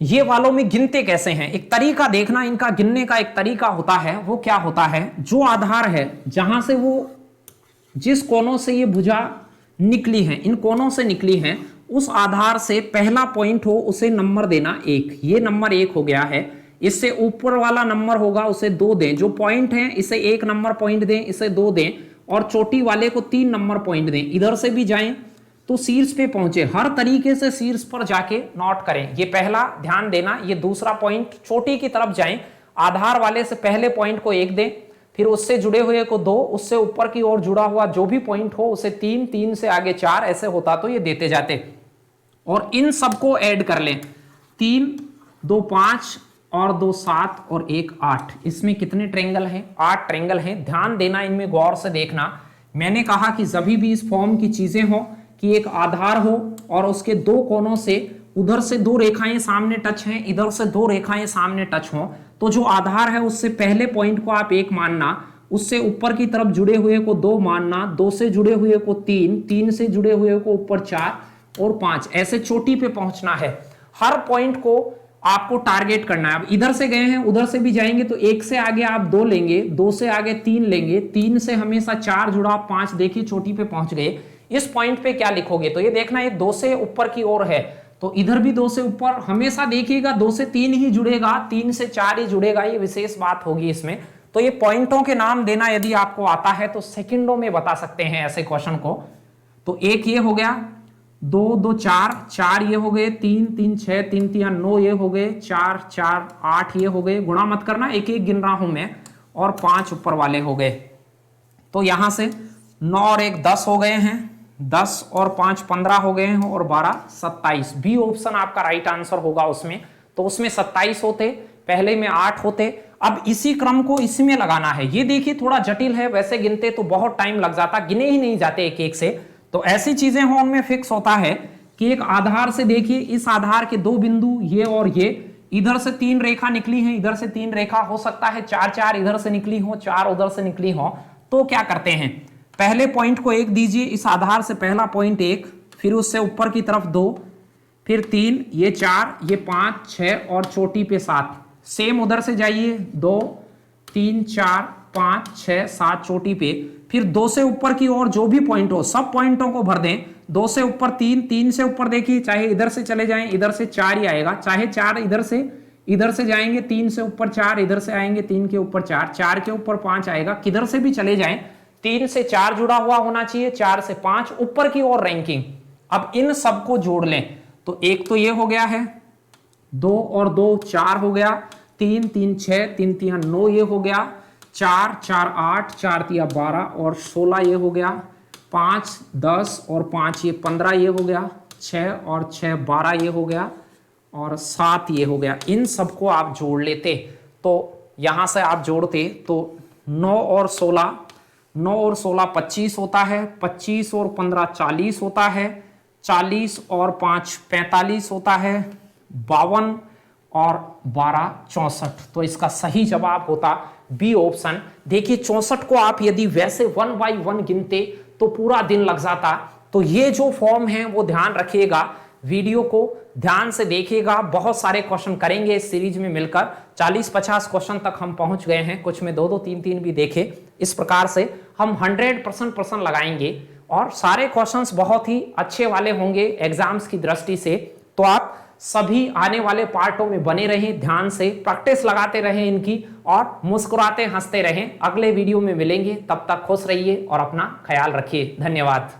ये वालों में गिनते कैसे हैं, एक तरीका देखना, इनका गिनने का एक तरीका होता है। वो क्या होता है, जो आधार है जहां से वो, जिस कोनों से ये भुजा निकली है, इन कोनों से निकली है, उस आधार से पहला पॉइंट हो उसे नंबर देना एक। ये नंबर एक हो गया है। इससे ऊपर वाला नंबर होगा उसे दो दें, जो पॉइंट है इसे एक नंबर पॉइंट दें, इसे दो दें, और चोटी वाले को तीन नंबर पॉइंट दें। इधर से भी जाएं तो शीर्ष पे पहुंचे, हर तरीके से शीर्ष पर जाके नोट करें। ये पहला ध्यान देना। ये दूसरा पॉइंट, चोटी की तरफ जाएं, आधार वाले से पहले पॉइंट को एक दें, फिर उससे जुड़े हुए को दो, उससे ऊपर की ओर जुड़ा हुआ जो भी पॉइंट हो उसे तीन, तीन से आगे चार, ऐसे होता तो ये देते जाते। और इन सबको ऐड कर लें, तीन दो पांच और दो सात और एक आठ। इसमें कितने ट्रायंगल हैं, आठ ट्रायंगल हैं। ध्यान देना, इनमें गौर से देखना। मैंने कहा कि जब भी इस फॉर्म की चीजें हो कि एक आधार हो और उसके दो कोनों से, उधर से दो रेखाएं सामने टच हैं, इधर से दो रेखाएं सामने टच हों, तो जो आधार है उससे पहले पॉइंट को आप एक मानना, उससे ऊपर की तरफ जुड़े हुए को दो मानना, दो से जुड़े हुए को तीन, तीन से जुड़े हुए को ऊपर चार और पांच, ऐसे चोटी पे पहुंचना है। हर पॉइंट को आपको टारगेट करना है। अब इधर से गए हैं, उधर से भी जाएंगे तो एक से आगे आप दो लेंगे, दो से आगे तीन लेंगे, तीन से हमेशा चार जुड़ा, पांच, देखिए चोटी पे पहुंच गए। इस पॉइंट पे क्या लिखोगे, तो ये देखना, ये दो से ऊपर की ओर है, तो इधर भी दो से ऊपर, हमेशा देखिएगा दो से तीन ही जुड़ेगा, तीन से चार ही जुड़ेगा, ये विशेष बात होगी इसमें। तो ये पॉइंटों के नाम देना यदि आपको आता है तो सेकंडों में बता सकते हैं ऐसे क्वेश्चन को। तो एक ये हो गया, दो दो चार, चार ये हो गए, तीन तीन छह, तीन तीन नौ ये हो गए, चार चार आठ ये हो गए, गुणा मत करना, एक एक गिन रहा हूं मैं, और पांच ऊपर वाले हो गए। तो यहां से 9 और 1 10 हो गए हैं, 10 और 5 15 हो गए हैं, और 12 27। बी ऑप्शन आपका राइट आंसर होगा उसमें। तो उसमें 27 होते, पहले में 8 होते। अब इसी क्रम को इसमें लगाना है। ये देखिए थोड़ा जटिल है, वैसे गिनते तो बहुत टाइम लग जाता, गिने ही नहीं जाते एक एक से। तो ऐसी चीजें हो, उनमें फिक्स होता है कि एक आधार से देखिए, इस आधार के दो बिंदु ये और ये, इधर से तीन रेखा निकली है, इधर से तीन रेखा, हो सकता है चार चार इधर से निकली हो, चार उधर से निकली हो। तो क्या करते हैं, पहले पॉइंट को एक दीजिए, इस आधार से पहला पॉइंट एक, फिर उससे ऊपर की तरफ दो, फिर तीन, ये चार, ये पांच, छह और चोटी पे सात। सेम उधर से जाइए, दो तीन चार पांच छह सात चोटी पे, फिर दो से ऊपर की ओर जो भी पॉइंट हो सब पॉइंटों को भर दें। दो से ऊपर तीन, तीन से ऊपर देखिए, चाहे इधर से चले जाएं, इधर से चार ही आएगा, चाहे चार इधर से जाएंगे, तीन से ऊपर चार, इधर से आएंगे तीन के ऊपर चार, चार के ऊपर पांच आएगा, किधर से भी चले जाएं, तीन से चार जुड़ा हुआ होना चाहिए, चार से पांच ऊपर की ओर रैंकिंग। अब इन सबको जोड़ लें, तो एक तो ये हो गया है, दो और दो चार हो गया, तीन तीन छह, तीन तीन नौ ये हो गया, चार चार आठ, चार तिया 12 और 16 ये हो गया, 5 10 और 5 ये 15 ये हो गया, 6 और 6 12 ये हो गया, और 7 ये हो गया। इन सबको आप जोड़ लेते, तो यहां से आप जोड़ते तो 9 और 16 25 होता है, 25 और 15 40 होता है, 40 और 5 45 होता है, 52 और 12 64। तो इसका सही जवाब होता बी ऑप्शन। देखिए 64 को आप यदि वैसे 1 बाई 1 गिनते तो पूरा दिन लग जाता। तो ये जो फॉर्म है वो ध्यान रखिएगा, वीडियो को ध्यान से देखिएगा, बहुत सारे क्वेश्चन करेंगे इस सीरीज में मिलकर। 40-50 क्वेश्चन तक हम पहुंच गए हैं, कुछ में 2-2 3-3 भी देखे। इस प्रकार से हम 100% प्रश्न लगाएंगे और सारे क्वेश्चंस बहुत ही अच्छे वाले होंगे एग्जाम्स की दृष्टि से। तो आप सभी आने वाले पार्टों में बने रहें, ध्यान से प्रैक्टिस लगाते रहें इनकी और मुस्कुराते हंसते रहें। अगले वीडियो में मिलेंगे, तब तक खुश रहिए और अपना ख्याल रखिए। धन्यवाद।